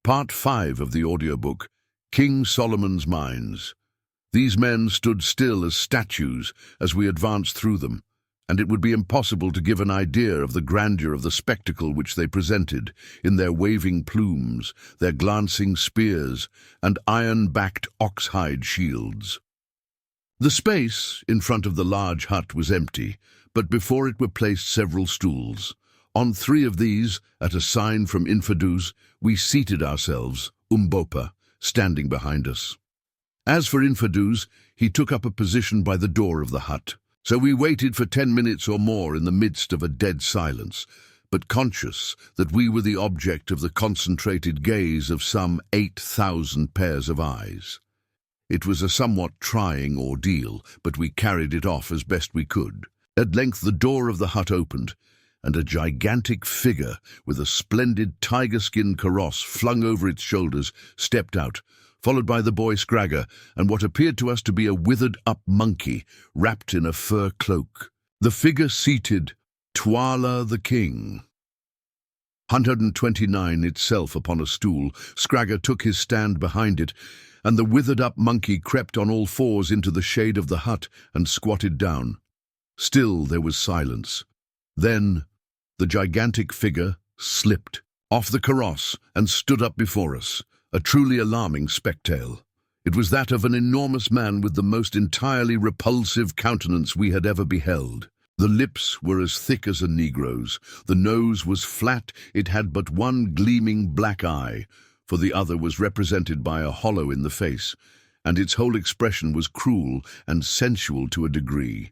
Part 5 of the audiobook, King Solomon's Mines. These men stood still as statues as we advanced through them, and it would be impossible to give an idea of the grandeur of the spectacle which they presented, in their waving plumes, their glancing spears, and iron-backed ox-hide shields. The space in front of the large hut was empty, but before it were placed several stools. On 3 of these, at a sign from Infidus, we seated ourselves, Umbopa, standing behind us. As for Infidus, he took up a position by the door of the hut. So we waited for 10 minutes or more in the midst of a dead silence, but conscious that we were the object of the concentrated gaze of some 8,000 pairs of eyes. It was a somewhat trying ordeal, but we carried it off as best we could. At length the door of the hut opened, and a gigantic figure with a splendid tiger-skin kaross flung over its shoulders stepped out, followed by the boy Scragger and what appeared to us to be a withered-up monkey wrapped in a fur cloak. The figure seated Twala the king. 129 itself upon a stool, Scragger took his stand behind it, and the withered-up monkey crept on all fours into the shade of the hut and squatted down. Still there was silence. Then the gigantic figure slipped off the kaross and stood up before us, a truly alarming spectacle. It was that of an enormous man with the most entirely repulsive countenance we had ever beheld. The lips were as thick as a negro's, the nose was flat, it had but one gleaming black eye, for the other was represented by a hollow in the face, and its whole expression was cruel and sensual to a degree.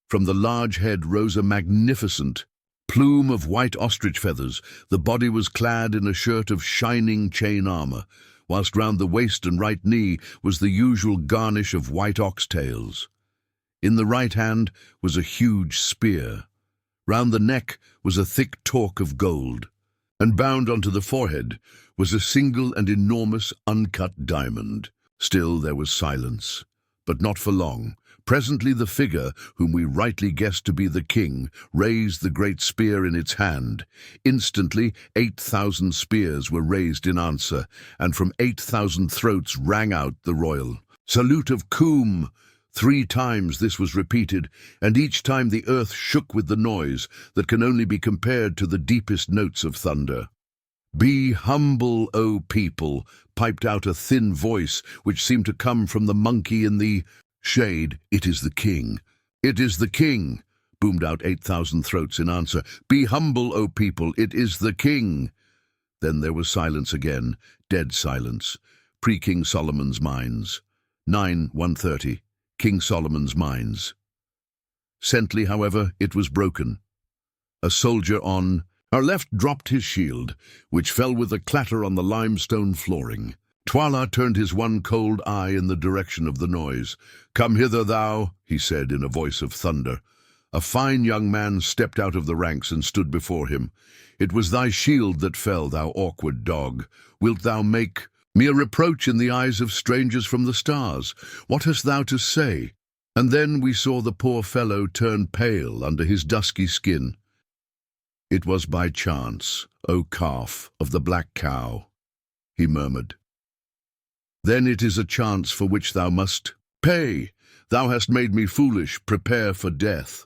From the large head rose a magnificent plume of white ostrich feathers. The body was clad in a shirt of shining chain armor, whilst round the waist and right knee was the usual garnish of white ox-tails. In the right hand was a huge spear. Round the neck was a thick torque of gold, and bound onto the forehead was a single and enormous uncut diamond. Still there was silence, but not for long. Presently the figure, whom we rightly guessed to be the king, raised the great spear in its hand. Instantly 8,000 spears were raised in answer, and from 8,000 throats rang out the royal salute of Koom. 3 times this was repeated, and each time the earth shook with the noise that can only be compared to the deepest notes of thunder. "Be humble, O people," piped out a thin voice which seemed to come from the monkey in the shade. "It is the king. It is the king," boomed out 8,000 throats in answer. "Be humble, O people, it is the king." Then there was silence again, dead silence. Pre-King Solomon's Mines. 9:130. King Solomon's Mines. Scently, however, it was broken. A soldier on our left dropped his shield, which fell with a clatter on the limestone flooring. Twala turned his one cold eye in the direction of the noise. "Come hither, thou," he said in a voice of thunder. A fine young man stepped out of the ranks and stood before him. "It was thy shield that fell, thou awkward dog. Wilt thou make me a reproach in the eyes of strangers from the stars? What hast thou to say?" And then we saw the poor fellow turn pale under his dusky skin. "It was by chance, O calf of the black cow," he murmured. "Then it is a chance for which thou must pay. Thou hast made me foolish. Prepare for death."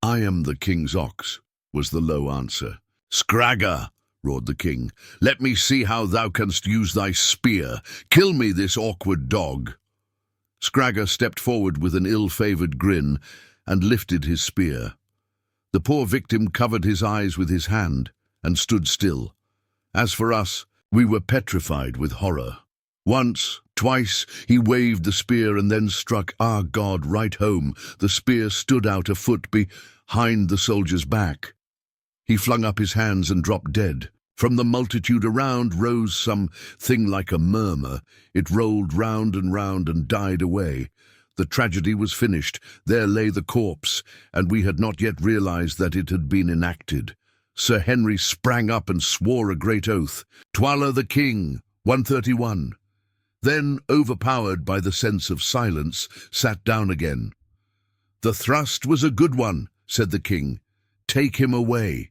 "I am the king's ox," was the low answer. "Scragger," roared the king, "let me see how thou canst use thy spear. Kill me this awkward dog." Scragger stepped forward with an ill-favoured grin and lifted his spear. The poor victim covered his eyes with his hand and stood still. As for us, we were petrified with horror. Once, twice, he waved the spear and then struck our God right home. The spear stood out a foot behind the soldier's back. He flung up his hands and dropped dead. From the multitude around rose something like a murmur. It rolled round and died away. The tragedy was finished. There lay the corpse, and we had not yet realized that it had been enacted. Sir Henry sprang up and swore a great oath. "Twala the king," 131. Then, overpowered by the sense of silence, sat down again. "The thrust was a good one," said the king. "Take him away."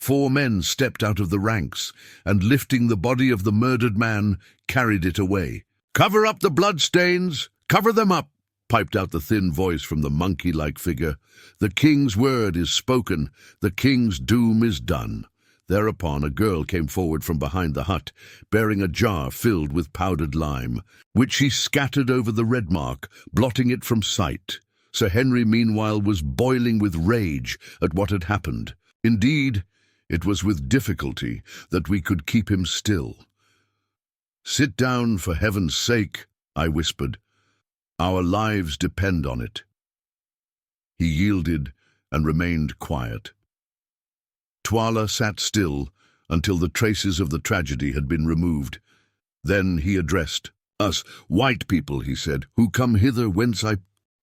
4 men stepped out of the ranks, and lifting the body of the murdered man, carried it away. "Cover up the bloodstains! Cover them up!" piped out the thin voice from the monkey-like figure. "The king's word is spoken. The king's doom is done." Thereupon a girl came forward from behind the hut, bearing a jar filled with powdered lime, which she scattered over the red mark, blotting it from sight. Sir Henry, meanwhile, was boiling with rage at what had happened. Indeed, it was with difficulty that we could keep him still. "Sit down, for heaven's sake," I whispered. "Our lives depend on it." He yielded and remained quiet. Twala sat still until the traces of the tragedy had been removed. Then he addressed us. "White people," he said, "who come hither whence I—"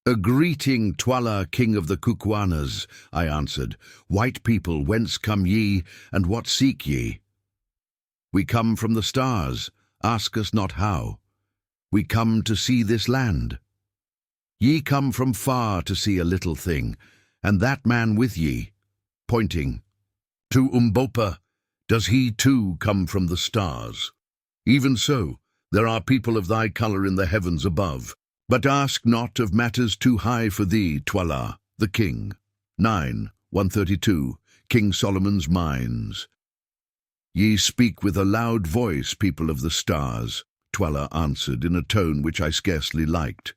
"A greeting, Twala, king of the Kukuanas," I answered. "White people, whence come ye, and what seek ye?" "We come from the stars. Ask us not how. We come to see this land." "Ye come from far to see a little thing, and that man with ye," pointing to Umbopa. "Does he too come from the stars? Even so, there are people of thy colour in the heavens above. But ask not of matters too high for thee, Twala, the king." 9:132, King Solomon's Mines. "Ye speak with a loud voice, people of the stars," Twala answered in a tone which I scarcely liked.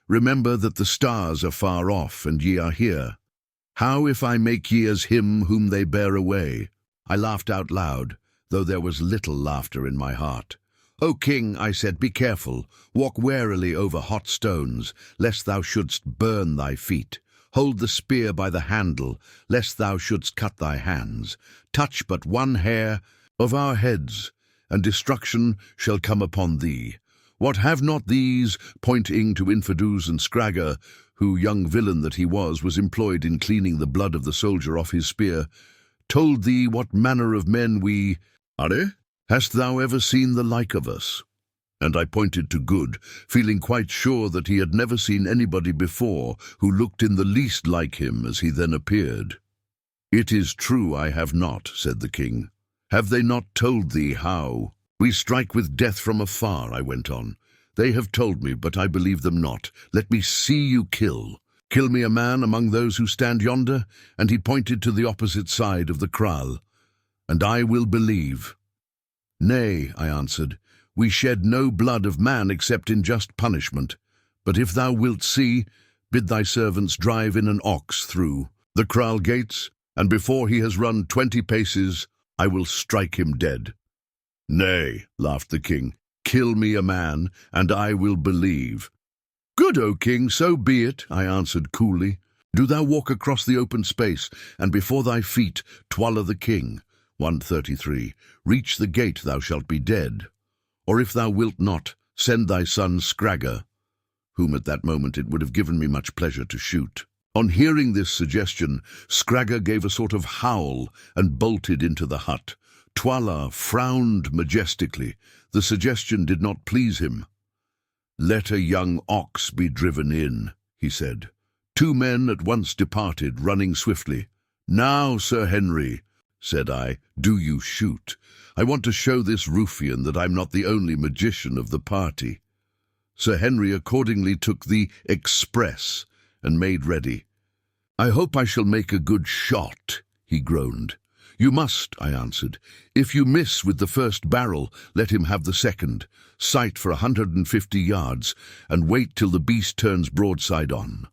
"Remember that the stars are far off, and ye are here. How if I make ye as him whom they bear away?" I laughed out loud, though there was little laughter in my heart. "O king," I said, "be careful. Walk warily over hot stones, lest thou shouldst burn thy feet. Hold the spear by the handle, lest thou shouldst cut thy hands. Touch but one hair of our heads, and destruction shall come upon thee. What have not these," pointing to Infidus and Scragga, who, young villain that he was employed in cleaning the blood of the soldier off his spear, "told thee what manner of men we are? Hast thou ever seen the like of us?" And I pointed to Good, feeling quite sure that he had never seen anybody before who looked in the least like him as he then appeared. "It is true I have not," said the king. "Have they not told thee how we strike with death from afar?" I went on. "They have told me, but I believe them not. Let me see you kill. Kill me a man among those who stand yonder," and he pointed to the opposite side of the kraal, "and I will believe." "Nay," I answered, "we shed no blood of man except in just punishment. But if thou wilt see, bid thy servants drive in an ox through the kraal gates, and before he has run 20 paces, I will strike him dead." "Nay," laughed the king, "kill me a man, and I will believe." "Good, O king, so be it," I answered coolly. "Do thou walk across the open space, and before thy feet, Twala the king." 133. "Reach the gate, thou shalt be dead. Or if thou wilt not, send thy son Scragga," whom at that moment it would have given me much pleasure to shoot. On hearing this suggestion, Scragga gave a sort of howl and bolted into the hut. Twala frowned majestically. The suggestion did not please him. "Let a young ox be driven in," he said. 2 men at once departed, running swiftly. "Now, Sir Henry," said I, "do you shoot. I want to show this ruffian that I'm not the only magician of the party." Sir Henry accordingly took the express and made ready. "I hope I shall make a good shot," he groaned. "You must," I answered. "If you miss with the first barrel, let him have the second. Sight for 150 yards, and wait till the beast turns broadside on."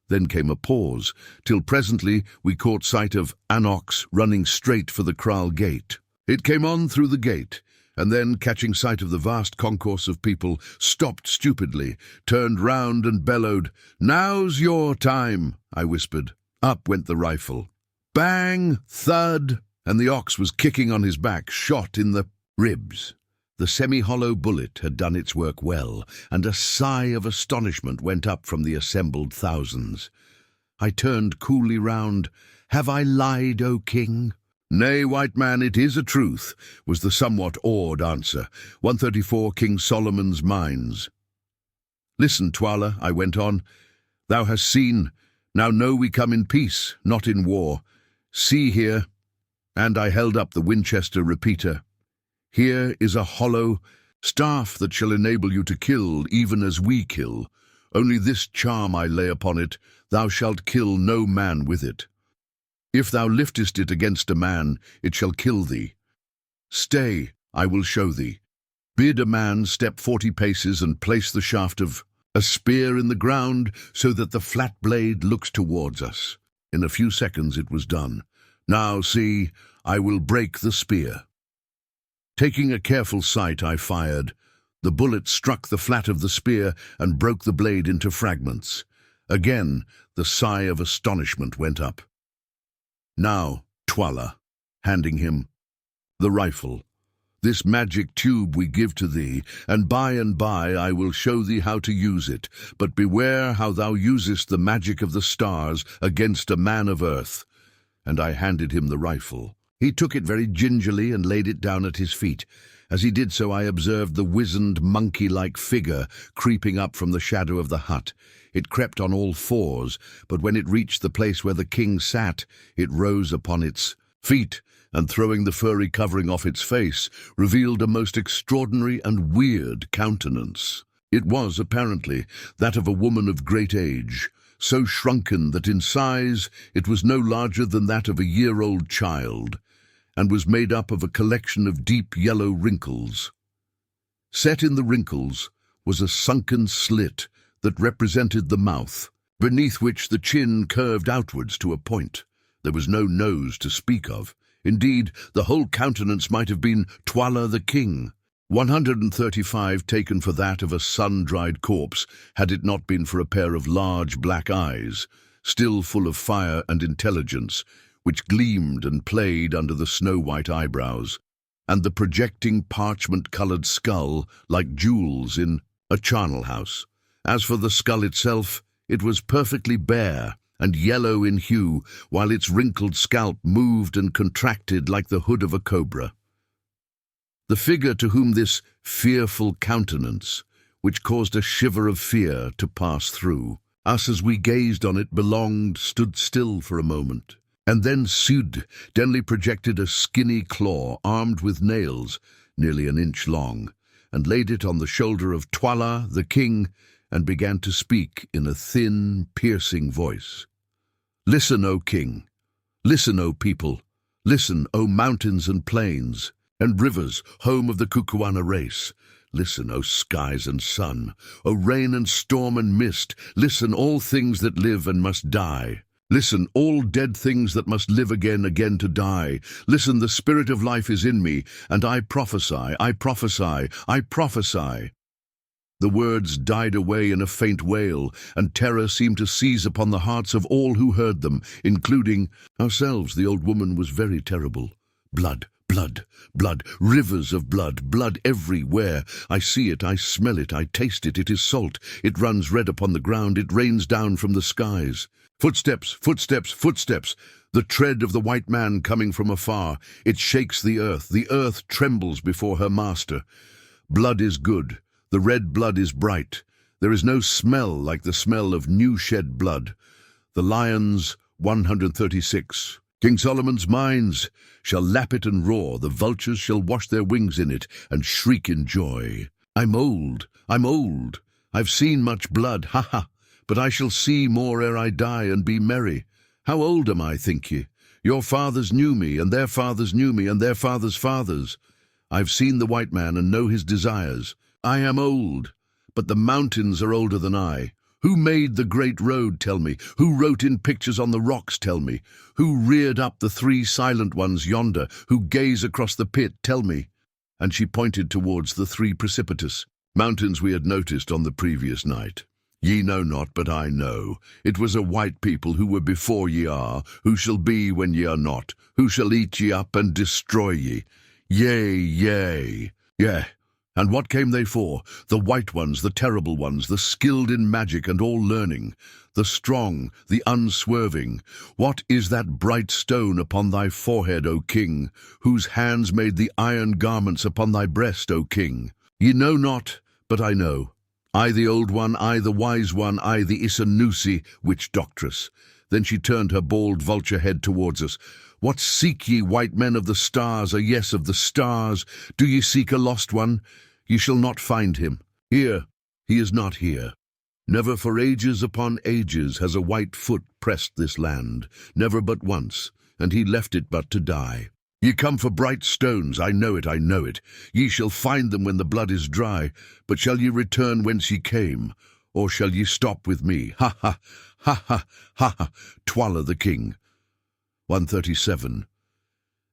Then came a pause, till presently we caught sight of an ox running straight for the kraal gate. It came on through the gate, and then, catching sight of the vast concourse of people, stopped stupidly, turned round and bellowed. "Now's your time," I whispered. Up went the rifle. Bang! Thud! And the ox was kicking on his back, shot in the ribs. The semi-hollow bullet had done its work well, and a sigh of astonishment went up from the assembled thousands. I turned coolly round. "Have I lied, O king?" "Nay, white man, it is a truth," was the somewhat awed answer. 134 King Solomon's Mines. "Listen, Twala," I went on. "Thou hast seen. Now know we come in peace, not in war. See here." And I held up the Winchester repeater. Here is a hollow staff that shall enable you to kill even as we kill. Only this charm I lay upon it, thou shalt kill no man with it. If thou liftest it against a man, it shall kill thee. Stay, I will show thee. Bid a man step 40 paces and place the shaft of a spear in the ground so that the flat blade looks towards us. In a few seconds it was done. Now see, I will break the spear. Taking a careful sight, I fired. The bullet struck the flat of the spear and broke the blade into fragments. Again, the sigh of astonishment went up. Now, Twala, handing him the rifle. This magic tube we give to thee, and by I will show thee how to use it. But beware how thou usest the magic of the stars against a man of earth. And I handed him the rifle. He took it very gingerly and laid it down at his feet. As he did so, I observed the wizened, monkey-like figure creeping up from the shadow of the hut. It crept on all fours, but when it reached the place where the king sat, it rose upon its feet, and throwing the furry covering off its face, revealed a most extraordinary and weird countenance. It was, apparently, that of a woman of great age, so shrunken that in size it was no larger than that of a year-old child, and was made up of a collection of deep yellow wrinkles. Set in the wrinkles was a sunken slit that represented the mouth, beneath which the chin curved outwards to a point. There was no nose to speak of. Indeed, the whole countenance might have been Twala the king. 135 taken for that of a sun-dried corpse, had it not been for a pair of large black eyes, still full of fire and intelligence, which gleamed and played under the snow-white eyebrows, and the projecting parchment-coloured skull like jewels in a charnel house. As for the skull itself, it was perfectly bare and yellow in hue, while its wrinkled scalp moved and contracted like the hood of a cobra. The figure to whom this fearful countenance, which caused a shiver of fear to pass through us as we gazed on it, belonged, stood still for a moment, and then suddenly projected a skinny claw armed with nails nearly an inch long, and laid it on the shoulder of Twala the king, and began to speak in a thin, piercing voice. Listen, O king! Listen, O people! Listen, O mountains and plains, and rivers, home of the Kukuana race! Listen, O skies and sun, O rain and storm and mist! Listen, all things that live and must die! Listen, all dead things that must live again to die! Listen, the spirit of life is in me, and I prophesy, I prophesy, I prophesy! The words died away in a faint wail, and terror seemed to seize upon the hearts of all who heard them, including ourselves. The old woman was very terrible. Blood, blood, blood, rivers of blood, blood everywhere. I see it, I smell it, I taste it, it is salt. It runs red upon the ground, it rains down from the skies. Footsteps, footsteps, footsteps. The tread of the white man coming from afar. It shakes the earth trembles before her master. Blood is good. The red blood is bright. There is no smell like the smell of new-shed blood. The lions, 136. King Solomon's mines shall lap it and roar. The vultures shall wash their wings in it and shriek in joy. I'm old, I'm old. I've seen much blood, ha ha. But I shall see more ere I die and be merry. How old am I, think ye? Your fathers knew me, and their fathers knew me, and their fathers' fathers. I've seen the white man and know his desires. I am old, but the mountains are older than I. Who made the great road, tell me? Who wrote in pictures on the rocks, tell me? Who reared up the 3 silent ones yonder? Who gaze across the pit, tell me? And she pointed towards the 3 precipitous mountains we had noticed on the previous night. Ye know not, but I know. It was a white people who were before ye are, who shall be when ye are not, who shall eat ye up and destroy ye. Yea, yea, yea. And what came they for? The white ones, the terrible ones, the skilled in magic and all learning, the strong, the unswerving. What is that bright stone upon thy forehead, O king, whose hands made the iron garments upon thy breast, O king? Ye know not, but I know. I the old one, I the wise one, I the Isanusi, witch doctress. Then she turned her bald vulture head towards us. What seek ye, white men of the stars, yes, of the stars? Do ye seek a lost one? Ye shall not find him. Here, he is not here. Never for ages upon ages has a white foot pressed this land, never but once, and he left it but to die. Ye come for bright stones, I know it, I know it. Ye shall find them when the blood is dry, but shall ye return whence ye came, or shall ye stop with me? Ha ha, ha ha, ha ha, Twala the king. 137.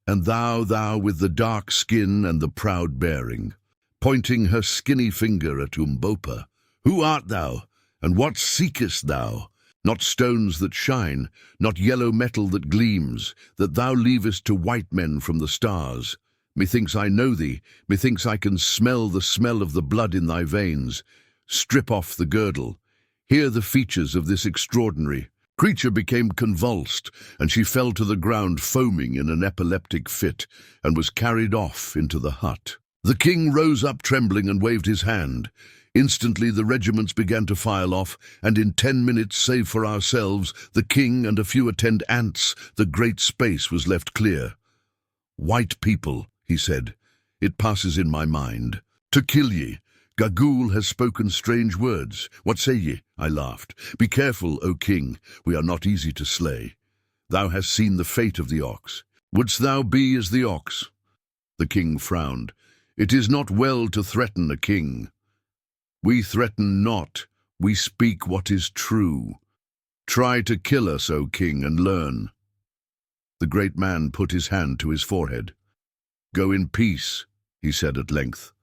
And thou with the dark skin and the proud bearing, pointing her skinny finger at Umbopa, who art thou, and what seekest thou? Not stones that shine, not yellow metal that gleams, that thou leavest to white men from the stars. Methinks I know thee, methinks I can smell the smell of the blood in thy veins. Strip off the girdle. Hear the features of this extraordinary creature became convulsed, and she fell to the ground foaming in an epileptic fit, and was carried off into the hut. The king rose up trembling and waved his hand. Instantly the regiments began to file off, and in 10 minutes, save for ourselves, the king and a few attendants, the great space was left clear. White people, he said, it passes in my mind. To kill ye. Gagool has spoken strange words. What say ye? I laughed. Be careful, O king, we are not easy to slay. Thou hast seen the fate of the ox. Wouldst thou be as the ox? The king frowned. It is not well to threaten a king. We threaten not, we speak what is true. Try to kill us, O king, and learn. The great man put his hand to his forehead. Go in peace, he said at length.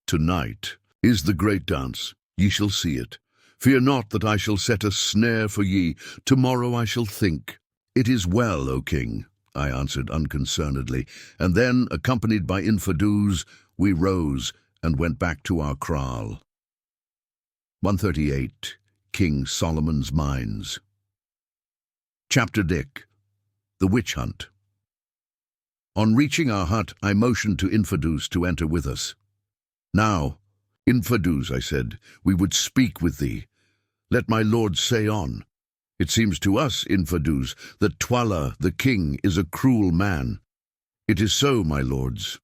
Tonight is the great dance, ye shall see it. Fear not that I shall set a snare for ye, tomorrow I shall think. It is well, O king, I answered unconcernedly, and then, accompanied by Infidus, we rose and went back to our kraal. 138. King Solomon's Mines. Chapter Dick. The Witch Hunt. On reaching our hut, I motioned to Infidus to enter with us. Now, Infidus, I said, we would speak with thee. Let my lord say on. It seems to us, Infidus, that Twala, the king, is a cruel man. It is so, my lords.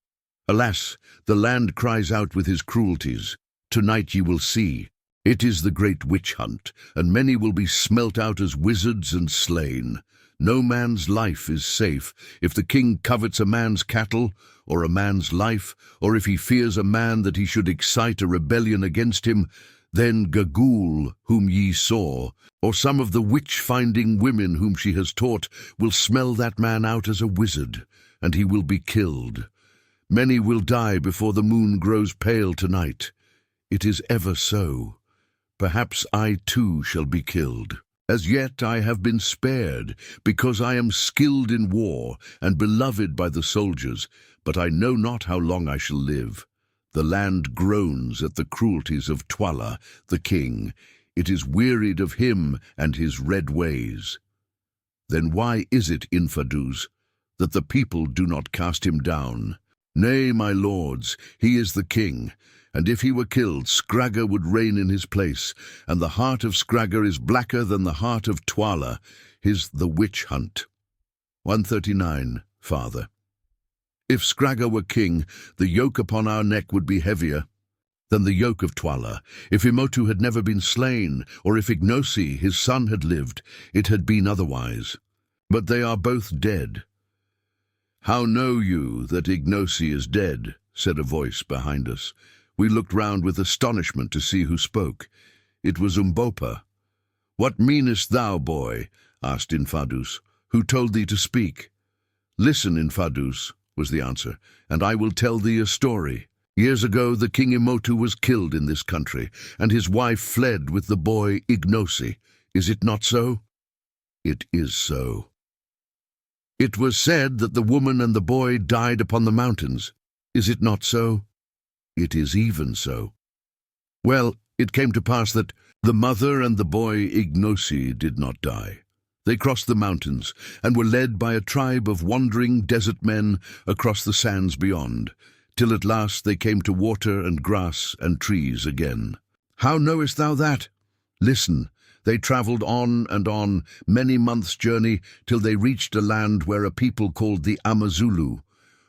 Alas, the land cries out with his cruelties. Tonight ye will see. It is the great witch hunt, and many will be smelt out as wizards and slain. No man's life is safe. If the king covets a man's cattle, or a man's life, or if he fears a man that he should excite a rebellion against him, then Gagool, whom ye saw, or some of the witch-finding women whom she has taught, will smell that man out as a wizard, and he will be killed. Many will die before the moon grows pale tonight. It is ever so. Perhaps I too shall be killed. As yet I have been spared, because I am skilled in war and beloved by the soldiers, but I know not how long I shall live. The land groans at the cruelties of Twala, the king. It is wearied of him and his red ways. Then why is it, Infidus, that the people do not cast him down? Nay, my lords, he is the king, and if he were killed, Scragga would reign in his place, and the heart of Scragga is blacker than the heart of Twala, the witch hunt. 139. Father. If Scragga were king, the yoke upon our neck would be heavier than the yoke of Twala. If Imotu had never been slain, or if Ignosi, his son, had lived, it had been otherwise. But they are both dead. How know you that Ignosi is dead? Said a voice behind us. We looked round with astonishment to see who spoke. It was Umbopa. What meanest thou, boy? Asked Infidus. Who told thee to speak? Listen, Infidus, was the answer, and I will tell thee a story. Years ago the king Imotu was killed in this country, and his wife fled with the boy Ignosi. Is it not so? It is so. It was said that the woman and the boy died upon the mountains. Is it not so? It is even so. Well, it came to pass that the mother and the boy Ignosi did not die. They crossed the mountains and were led by a tribe of wandering desert men across the sands beyond, till at last they came to water and grass and trees again. How knowest thou that? Listen, They travelled on, many months' journey, till they reached a land where a people called the Amazulu,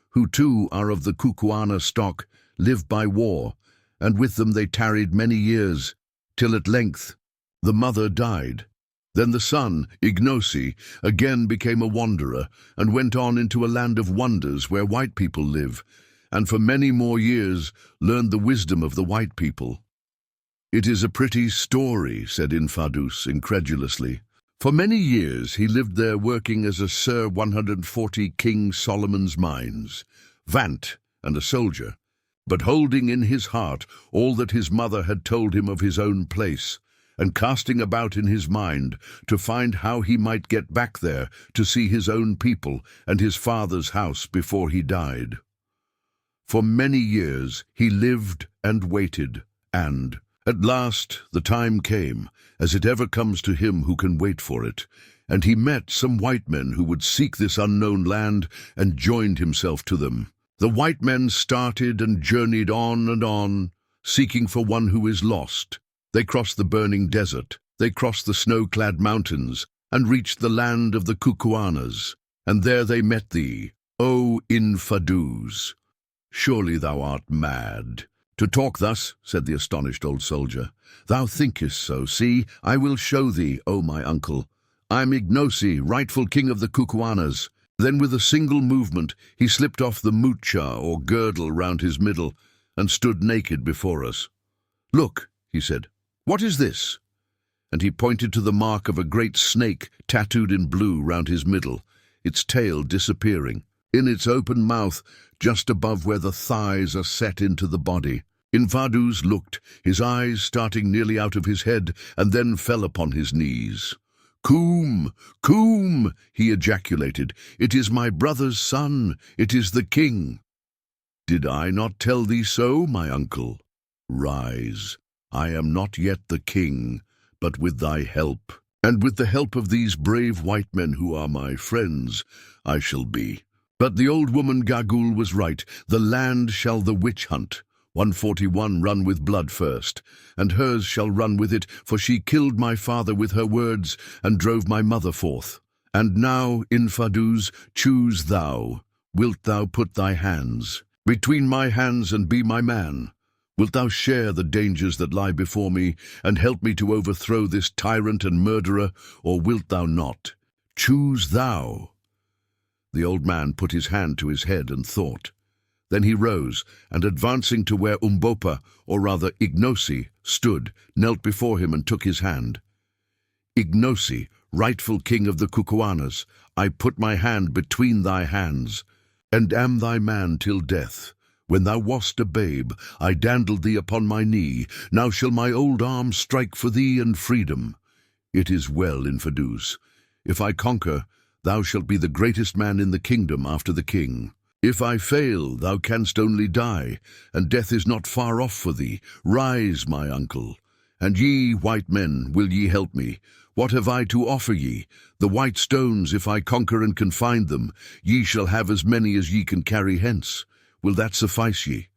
who too are of the Kukuana stock, live by war, and with them they tarried many years, till at length the mother died. Then the son, Ignosi, again became a wanderer, and went on into a land of wonders where white people live, and for many more years learned the wisdom of the white people. "It is a pretty story," said Infadus incredulously. "For many years he lived there working as a Sir 140 King Solomon's mines, Vant, and a soldier, but holding in his heart all that his mother had told him of his own place, and casting about in his mind to find how he might get back there to see his own people and his father's house before he died. For many years he lived and waited, and at last the time came, as it ever comes to him who can wait for it, and he met some white men who would seek this unknown land, and joined himself to them. The white men started and journeyed on, seeking for one who is lost. They crossed the burning desert, they crossed the snow-clad mountains, and reached the land of the Kukuanas, and there they met thee, O Infadus. Surely thou art mad. To talk thus, said the astonished old soldier. Thou thinkest so. See, I will show thee, O my uncle. I'm Ignosi, rightful king of the Kukuanas. Then with a single movement he slipped off the mucha, or girdle, round his middle, and stood naked before us. Look, he said, what is this? And he pointed to the mark of a great snake tattooed in blue round his middle, its tail disappearing. In its open mouth, just above where the thighs are set into the body. Infadus looked, his eyes starting nearly out of his head, and then fell upon his knees. "Coom, Coom," he ejaculated, "it is my brother's son, it is the king." "Did I not tell thee so, my uncle? Rise, I am not yet the king, but with thy help, and with the help of these brave white men who are my friends, I shall be. But the old woman Gagul was right, the land shall the witch hunt. 141 run with blood first, and hers shall run with it, for she killed my father with her words, and drove my mother forth. And now, Infadus, choose thou. Wilt thou put thy hands between my hands and be my man? Wilt thou share the dangers that lie before me, and help me to overthrow this tyrant and murderer, or wilt thou not? Choose thou." The old man put his hand to his head and thought. Then he rose, and advancing to where Umbopa, or rather Ignosi, stood, knelt before him and took his hand. "Ignosi, rightful king of the Kukuanas, I put my hand between thy hands, and am thy man till death. When thou wast a babe, I dandled thee upon my knee. Now shall my old arm strike for thee and freedom. It is well, Infadus. If I conquer, thou shalt be the greatest man in the kingdom after the king. If I fail, thou canst only die, and death is not far off for thee. Rise, my uncle. And ye, white men, will ye help me? What have I to offer ye? The white stones, if I conquer and can find them, ye shall have as many as ye can carry hence. Will that suffice ye?"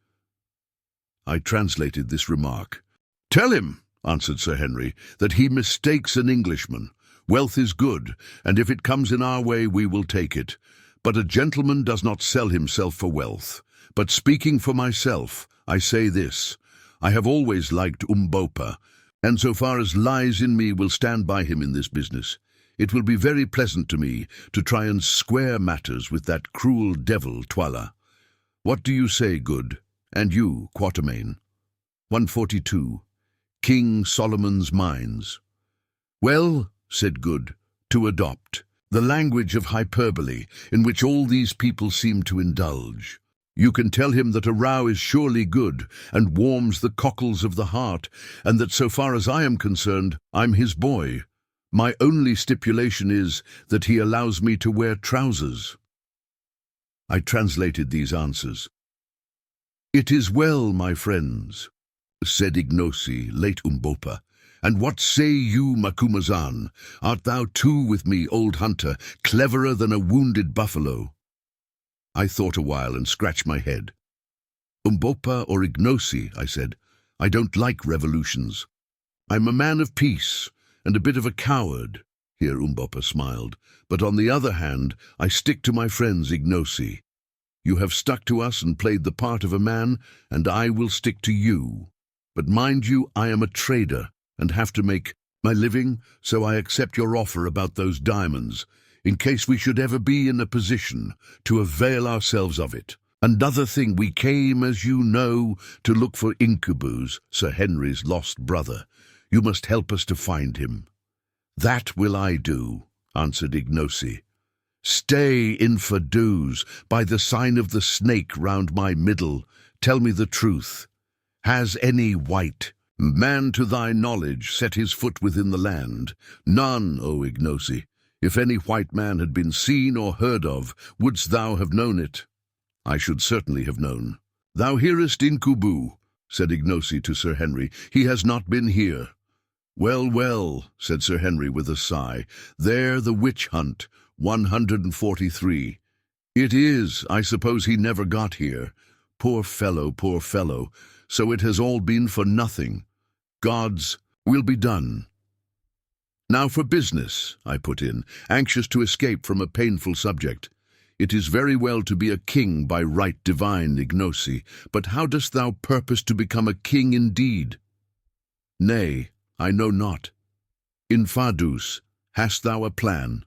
I translated this remark. "Tell him," answered Sir Henry, "that he mistakes an Englishman. Wealth is good, and if it comes in our way we will take it. But a gentleman does not sell himself for wealth. But speaking for myself, I say this. I have always liked Umbopa, and so far as lies in me will stand by him in this business. It will be very pleasant to me to try and square matters with that cruel devil Twala. What do you say, Good? And you, Quatermain?" 142. King Solomon's Mines. "Well," said Good, "to adopt the language of hyperbole in which all these people seem to indulge. You can tell him that a row is surely good and warms the cockles of the heart, and that so far as I am concerned, I'm his boy. My only stipulation is that he allows me to wear trousers." I translated these answers. "It is well, my friends," said Ignosi, late Umbopa. "And what say you, Macumazahn? Art thou too with me, old hunter, cleverer than a wounded buffalo?" I thought a while and scratched my head. "Umbopa or Ignosi," I said, "I don't like revolutions. I'm a man of peace, and a bit of a coward." Here Umbopa smiled. "But on the other hand, I stick to my friends Ignosi. You have stuck to us and played the part of a man, and I will stick to you. But mind you, I am a trader and have to make my living, so I accept your offer about those diamonds, in case we should ever be in a position to avail ourselves of it. Another thing, we came, as you know, to look for Incubus, Sir Henry's lost brother. You must help us to find him." "That will I do," answered Ignosi. "Stay, Infidus, by the sign of the snake round my middle. Tell me the truth. Has any white man to thy knowledge set his foot within the land?" "None, O Ignosi. If any white man had been seen or heard of, wouldst thou have known it?" "I should certainly have known." "Thou hearest Incubu," said Ignosi to Sir Henry. "He has not been here." "Well, well," said Sir Henry with a sigh. "There the witch hunt, 143. It is, I suppose he never got here. Poor fellow, poor fellow. So it has all been for nothing. God's will be done." "Now for business," I put in, anxious to escape from a painful subject. "It is very well to be a king by right divine, Ignosi, but how dost thou purpose to become a king indeed?" "Nay, I know not. Infidus, hast thou a plan?"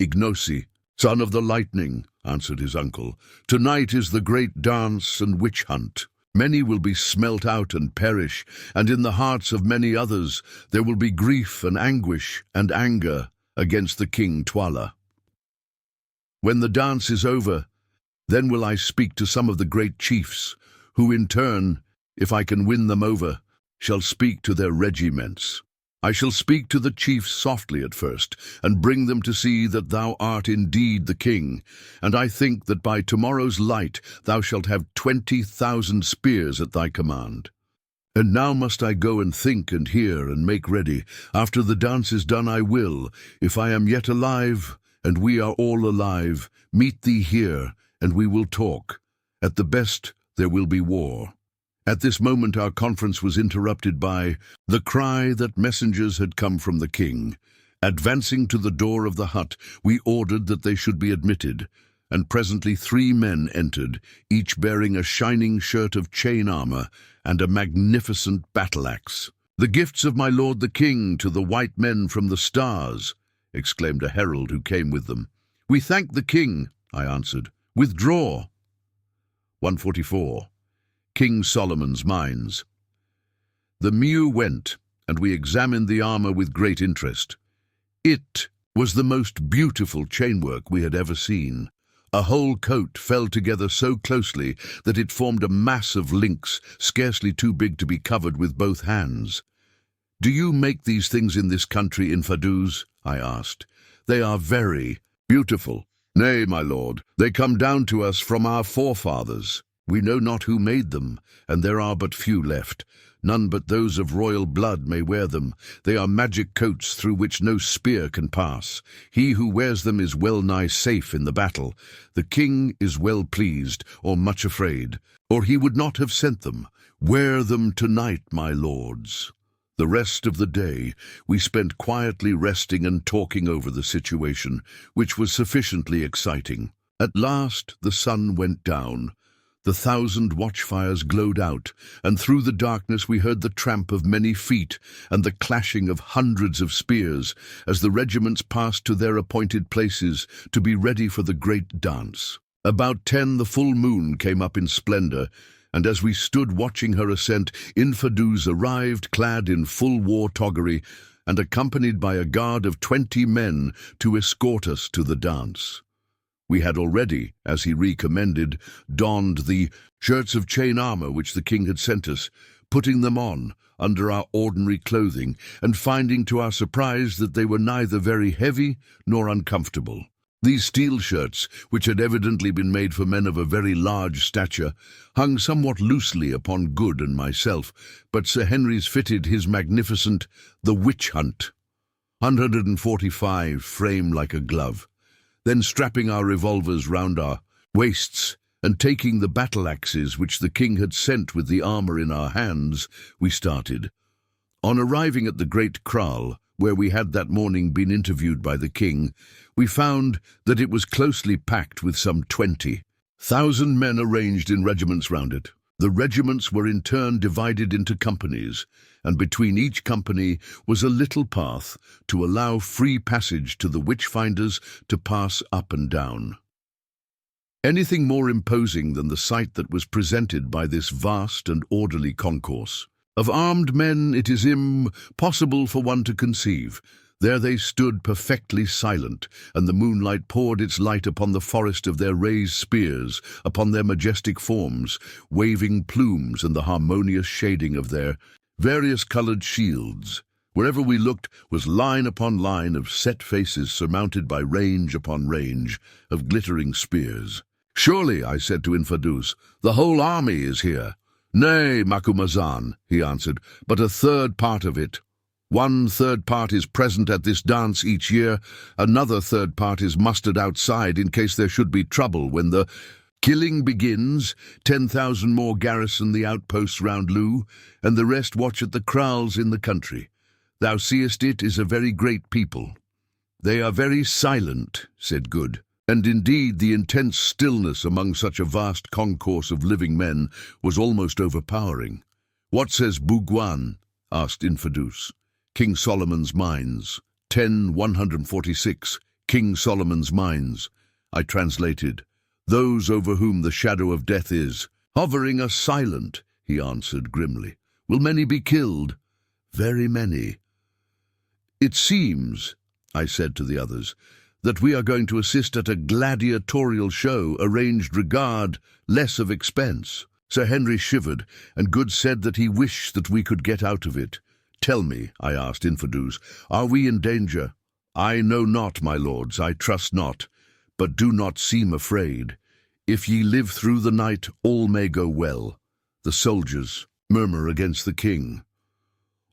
"Ignosi, son of the lightning," answered his uncle, "tonight is the great dance and witch hunt. Many will be smelt out and perish, and in the hearts of many others there will be grief and anguish and anger against the King Twala. When the dance is over, then will I speak to some of the great chiefs, who in turn, if I can win them over, shall speak to their regiments. I shall speak to the chiefs softly at first, and bring them to see that thou art indeed the king, and I think that by tomorrow's light thou shalt have 20,000 spears at thy command. And now must I go and think and hear and make ready. After the dance is done I will, if I am yet alive, and we are all alive, meet thee here, and we will talk. At the best there will be war." At this moment our conference was interrupted by the cry that messengers had come from the king. Advancing to the door of the hut, we ordered that they should be admitted, and presently 3 men entered, each bearing a shining shirt of chain armor and a magnificent battle-axe. "The gifts of my lord the king to the white men from the stars," exclaimed a herald who came with them. "We thank the king," I answered. "Withdraw." 144. King Solomon's Mines. The Mew went, and we examined the armor with great interest. It was the most beautiful chainwork we had ever seen. A whole coat fell together so closely that it formed a mass of links, scarcely too big to be covered with both hands. "Do you make these things in this country, Infidus?" I asked. "They are very beautiful." "Nay, my lord, they come down to us from our forefathers. We know not who made them, and there are but few left. None but those of royal blood may wear them. They are magic coats through which no spear can pass. He who wears them is well nigh safe in the battle. The king is well pleased, or much afraid, or he would not have sent them. Wear them tonight, my lords." The rest of the day we spent quietly resting and talking over the situation, which was sufficiently exciting. At last the sun went down. The 1,000 watchfires glowed out, and through the darkness we heard the tramp of many feet and the clashing of hundreds of spears as the regiments passed to their appointed places to be ready for the great dance. About 10 the full moon came up in splendor, and as we stood watching her ascent, Infidus arrived clad in full war toggery and accompanied by a guard of 20 men to escort us to the dance. We had already, as he recommended, donned the shirts of chain armor which the king had sent us, putting them on under our ordinary clothing, and finding to our surprise that they were neither very heavy nor uncomfortable. These steel shirts, which had evidently been made for men of a very large stature, hung somewhat loosely upon Good and myself, but Sir Henry's fitted his magnificent The Witch Hunt, 145, frame like a glove. Then strapping our revolvers round our waists, and taking the battle-axes which the king had sent with the armor in our hands, we started. On arriving at the great kraal, where we had that morning been interviewed by the king, we found that it was closely packed with some 20,000 men arranged in regiments round it. The regiments were in turn divided into companies, and between each company was a little path to allow free passage to the witch-finders to pass up and down. Anything more imposing than the sight that was presented by this vast and orderly concourse. Of armed men it is impossible for one to conceive. There they stood perfectly silent, and the moonlight poured its light upon the forest of their raised spears, upon their majestic forms, waving plumes, and the harmonious shading of their various-coloured shields. Wherever we looked was line upon line of set faces surmounted by range upon range of glittering spears. "Surely," I said to Infidus, "the whole army is here." "Nay, Macumazahn," he answered, "but a third part of it. 1/3 part is present at this dance each year, another third part is mustered outside in case there should be trouble when the killing begins. 10,000 more garrison the outposts round Loo, and the rest watch at the kraals in the country. Thou seest it is a very great people." "They are very silent," said Good. And indeed the intense stillness among such a vast concourse of living men was almost overpowering. "What says Bhugwan?" asked Infidus. "King Solomon's Mines. 10:146, King Solomon's Mines." I translated, "Those over whom the shadow of death is hovering are silent," he answered grimly. "Will many be killed?" "Very many." "It seems," I said to the others, "that we are going to assist at a gladiatorial show arranged regardless of expense." Sir Henry shivered, and Good said that he wished that we could get out of it. "Tell me," I asked Infidus, "are we in danger?" "I know not, my lords, I trust not, but do not seem afraid. If ye live through the night, all may go well." The soldiers murmur against the king.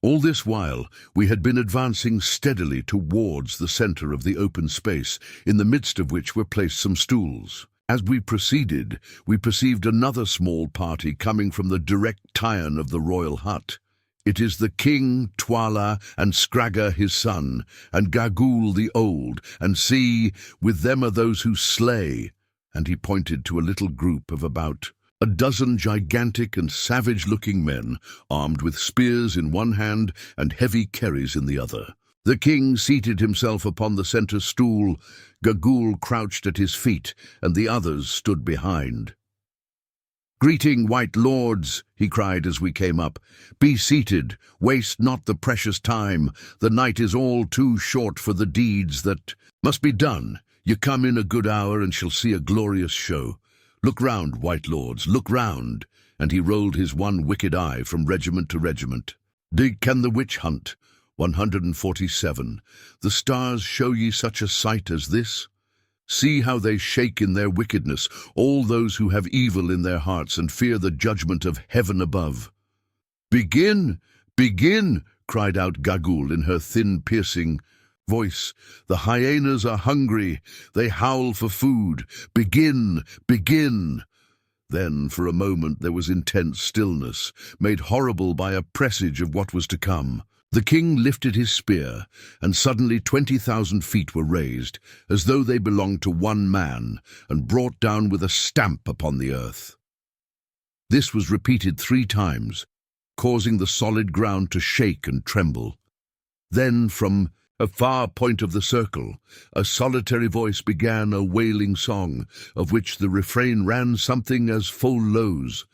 All this while we had been advancing steadily towards the centre of the open space, in the midst of which were placed some stools. As we proceeded, we perceived another small party coming from the direct Tyne of the royal hut. "It is the king, Twala, and Scragga his son, and Gagool the old, and see, with them are those who slay," and he pointed to a little group of about a dozen gigantic and savage-looking men, armed with spears in one hand and heavy kerries in the other. The king seated himself upon the centre stool, Gagool crouched at his feet, and the others stood behind. "Greeting, white lords," he cried as we came up. "Be seated, waste not the precious time. The night is all too short for the deeds that must be done. You come in a good hour and shall see a glorious show. Look round, white lords, look round," and he rolled his one wicked eye from regiment to regiment. "Dig can the witch hunt, 147. The stars show ye such a sight as this? See how they shake in their wickedness, all those who have evil in their hearts and fear the judgment of heaven above." "Begin, begin," cried out Gagool in her thin, piercing voice. "The hyenas are hungry, they howl for food. Begin, begin." Then, for a moment, there was intense stillness, made horrible by a presage of what was to come. The king lifted his spear, and suddenly 20,000 feet were raised, as though they belonged to one man, and brought down with a stamp upon the earth. This was repeated 3 times, causing the solid ground to shake and tremble. Then, from a far point of the circle, a solitary voice began a wailing song, of which the refrain ran something as follows: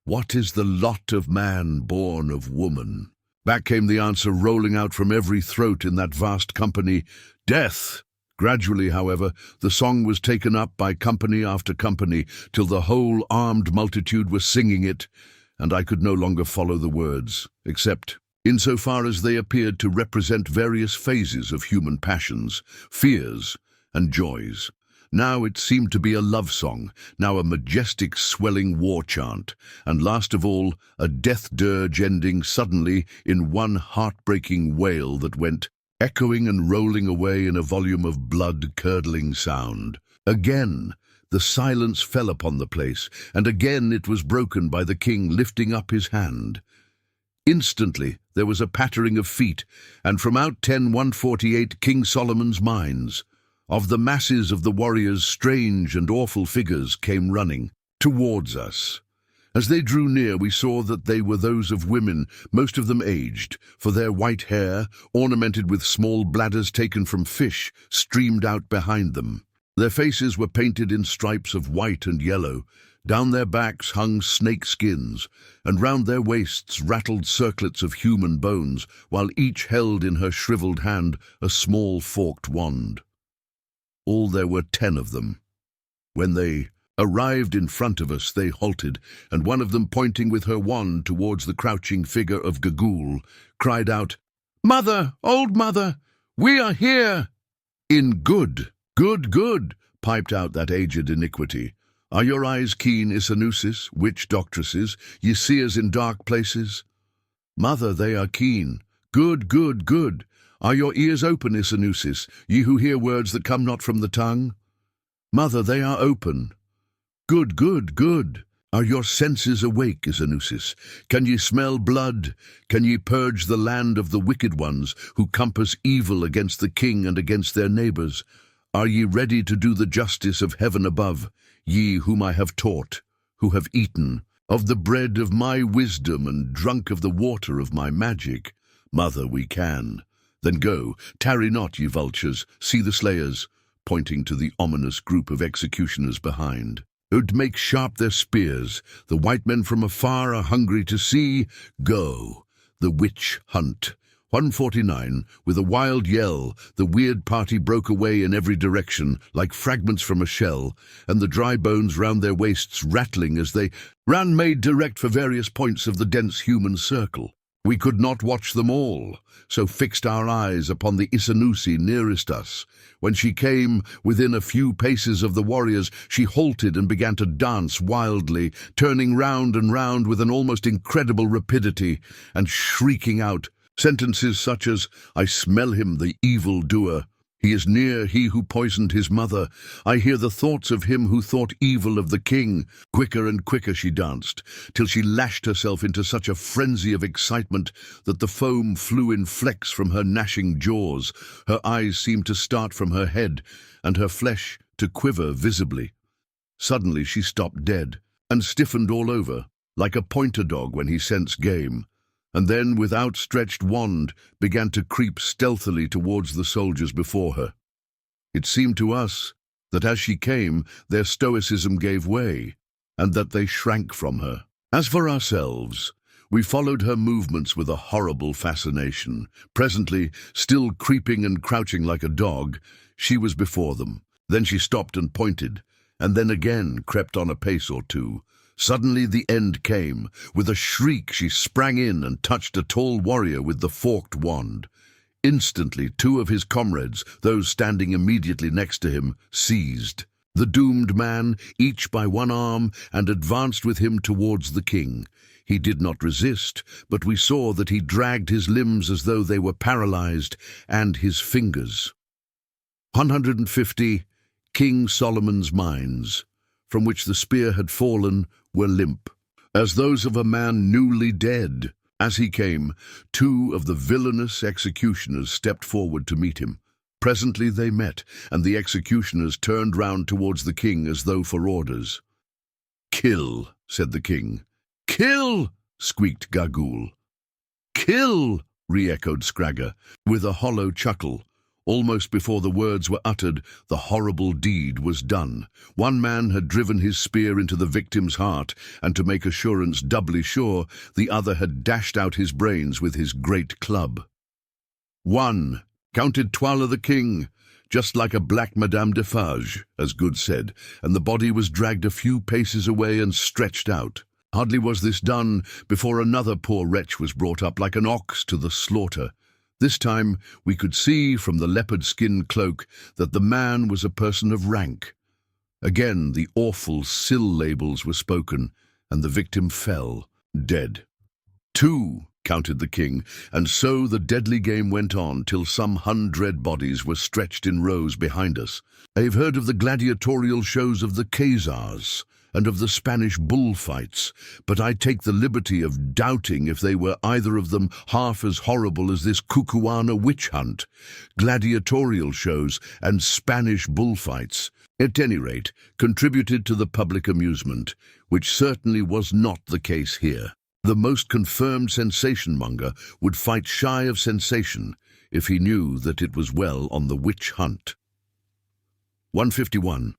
"What is the lot of man born of woman?" Back came the answer, rolling out from every throat in that vast company: "Death!" Gradually, however, the song was taken up by company after company, till the whole armed multitude was singing it, and I could no longer follow the words, except insofar as they appeared to represent various phases of human passions, fears, and joys. Now it seemed to be a love song, now a majestic swelling war chant, and last of all, a death dirge ending suddenly in one heartbreaking wail that went echoing and rolling away in a volume of blood-curdling sound. Again, the silence fell upon the place, and again it was broken by the king lifting up his hand. Instantly there was a pattering of feet, and from out 10148 King Solomon's mines, of the masses of the warriors, strange and awful figures came running towards us. As they drew near, we saw that they were those of women, most of them aged, for their white hair, ornamented with small bladders taken from fish, streamed out behind them. Their faces were painted in stripes of white and yellow. Down their backs hung snake skins, and round their waists rattled circlets of human bones, while each held in her shriveled hand a small forked wand. All there were 10 of them. When they arrived in front of us, they halted, and one of them, pointing with her wand towards the crouching figure of Gagul, cried out, "Mother, old mother, we are here!" "In good, good," piped out that aged iniquity. "Are your eyes keen, Isanusis, witch doctresses, ye seers in dark places?" "Mother, they are keen." Good. "Are your ears open, Isanusis, ye who hear words that come not from the tongue?" "Mother, they are open." Good. "Are your senses awake, Isanusis? Can ye smell blood? Can ye purge the land of the wicked ones, who compass evil against the king and against their neighbors? Are ye ready to do the justice of heaven above, ye whom I have taught, who have eaten of the bread of my wisdom and drunk of the water of my magic?" "Mother, we can." "Then go, tarry not, ye vultures, see the slayers," pointing to the ominous group of executioners behind. "Who'd make sharp their spears. The white men from afar are hungry to see. Go, the witch hunt." 149, with a wild yell, the weird party broke away in every direction, like fragments from a shell, and the dry bones round their waists rattling as they ran, made direct for various points of the dense human circle. We could not watch them all, so fixed our eyes upon the Isanusi nearest us. When she came within a few paces of the warriors, she halted and began to dance wildly, turning round and round with an almost incredible rapidity, and shrieking out sentences such as, "I smell him, the evil doer. He is near, he who poisoned his mother. I hear the thoughts of him who thought evil of the king." Quicker and quicker she danced, till she lashed herself into such a frenzy of excitement that the foam flew in flecks from her gnashing jaws. Her eyes seemed to start from her head, and her flesh to quiver visibly. Suddenly she stopped dead, and stiffened all over, like a pointer dog when he scents game, and then, with outstretched wand, began to creep stealthily towards the soldiers before her. It seemed to us that as she came, their stoicism gave way, and that they shrank from her. As for ourselves, we followed her movements with a horrible fascination. Presently, still creeping and crouching like a dog, she was before them. Then she stopped and pointed, and then again crept on a pace or two. Suddenly the end came. With a shriek she sprang in and touched a tall warrior with the forked wand. Instantly 2 of his comrades, those standing immediately next to him, seized the doomed man, each by one arm, and advanced with him towards the king. He did not resist, but we saw that he dragged his limbs as though they were paralyzed, and his fingers. 150. King Solomon's mines, from which the spear had fallen, were limp, as those of a man newly dead. As he came, 2 of the villainous executioners stepped forward to meet him. Presently they met, and the executioners turned round towards the king as though for orders. "Kill," said the king. "Kill," squeaked Gagul. "Kill," re-echoed Scragga, with a hollow chuckle. Almost before the words were uttered, the horrible deed was done. One man had driven his spear into the victim's heart, and to make assurance doubly sure, the other had dashed out his brains with his great club. "One," counted Twala the king, just like a black Madame Defarge, as Good said, and the body was dragged a few paces away and stretched out. Hardly was this done before another poor wretch was brought up like an ox to the slaughter. This time we could see from the leopard-skin cloak that the man was a person of rank. Again the awful sill labels were spoken, and the victim fell, dead. 2, counted the king, and so the deadly game went on till some 100 bodies were stretched in rows behind us. "I've heard of the gladiatorial shows of the Khazars," and of the Spanish bullfights, but I take the liberty of doubting if they were either of them half as horrible as this Cucuana witch hunt, gladiatorial shows, and Spanish bullfights, at any rate, contributed to the public amusement, which certainly was not the case here. The most confirmed sensation-monger would fight shy of sensation if he knew that it was well on the witch hunt. 151.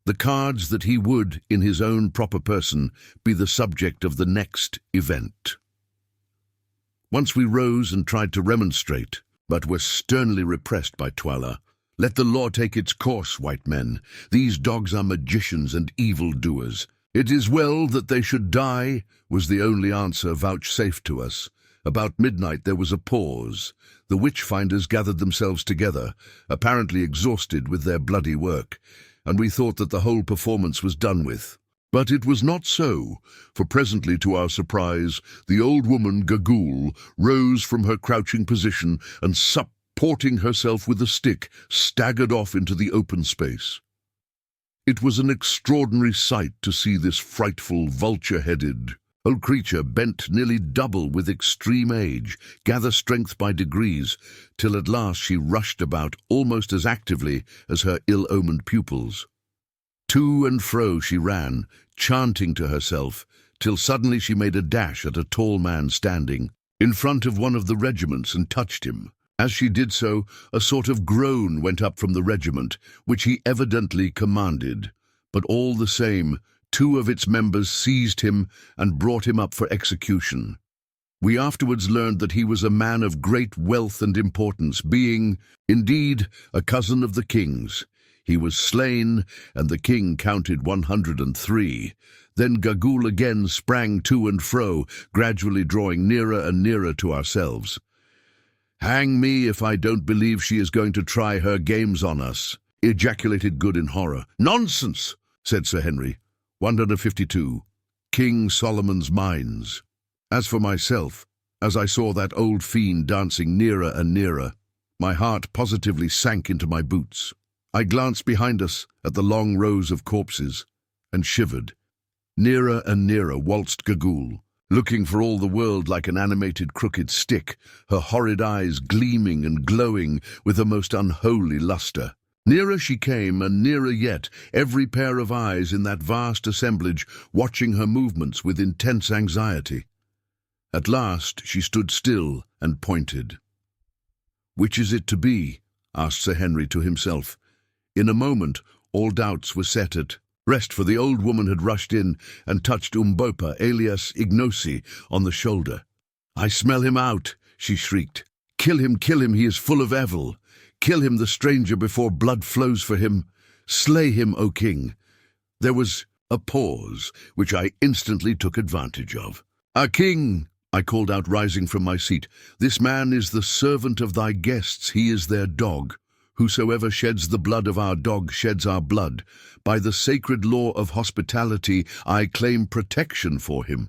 The cards that he would, in his own proper person, be the subject of the next event. Once we rose and tried to remonstrate, but were sternly repressed by Twala. "Let the law take its course, white men. These dogs are magicians and evildoers. It is well that they should die," was the only answer vouchsafed to us. About midnight there was a pause. The witch-finders gathered themselves together, apparently exhausted with their bloody work, and we thought that the whole performance was done with. But it was not so, for presently, to our surprise, the old woman, Gagool, rose from her crouching position and, supporting herself with a stick, staggered off into the open space. It was an extraordinary sight to see this frightful, vulture-headed old creature, bent nearly double with extreme age, gather strength by degrees, till at last she rushed about almost as actively as her ill-omened pupils. To and fro she ran, chanting to herself, till suddenly she made a dash at a tall man standing in front of one of the regiments and touched him. As she did so, a sort of groan went up from the regiment, which he evidently commanded, but all the same, 2 of its members seized him and brought him up for execution. We afterwards learned that he was a man of great wealth and importance, being, indeed, a cousin of the king's. He was slain, and the king counted 103. Then Gagool again sprang to and fro, gradually drawing nearer and nearer to ourselves. "Hang me if I don't believe she is going to try her games on us," ejaculated Good in horror. "Nonsense," said Sir Henry. 152. King Solomon's Mines. As for myself, as I saw that old fiend dancing nearer and nearer, my heart positively sank into my boots. I glanced behind us at the long rows of corpses and shivered. Nearer and nearer waltzed Gagool, looking for all the world like an animated crooked stick, her horrid eyes gleaming and glowing with a most unholy lustre. Nearer she came, and nearer yet, every pair of eyes in that vast assemblage watching her movements with intense anxiety. At last she stood still and pointed. "Which is it to be?" asked Sir Henry to himself. In a moment all doubts were set at rest, for the old woman had rushed in and touched Umbopa, alias Ignosi, on the shoulder. "I smell him out," she shrieked. Kill him, he is full of evil. Kill him, the stranger, before blood flows for him. Slay him, O king." There was a pause, which I instantly took advantage of. "Our king," I called out, rising from my seat, "this man is the servant of thy guests. He is their dog. Whosoever sheds the blood of our dog sheds our blood. By the sacred law of hospitality, I claim protection for him."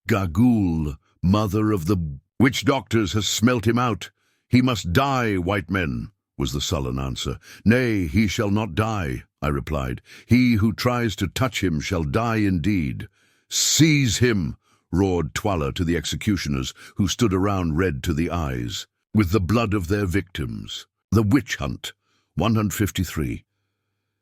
"Gagool, mother of the witch doctors, has smelt him out. He must die, white men," was the sullen answer. "Nay, he shall not die," I replied. "He who tries to touch him shall die indeed." "Seize him," roared Twala to the executioners, who stood around red to the eyes, with the blood of their victims. The witch hunt. 153.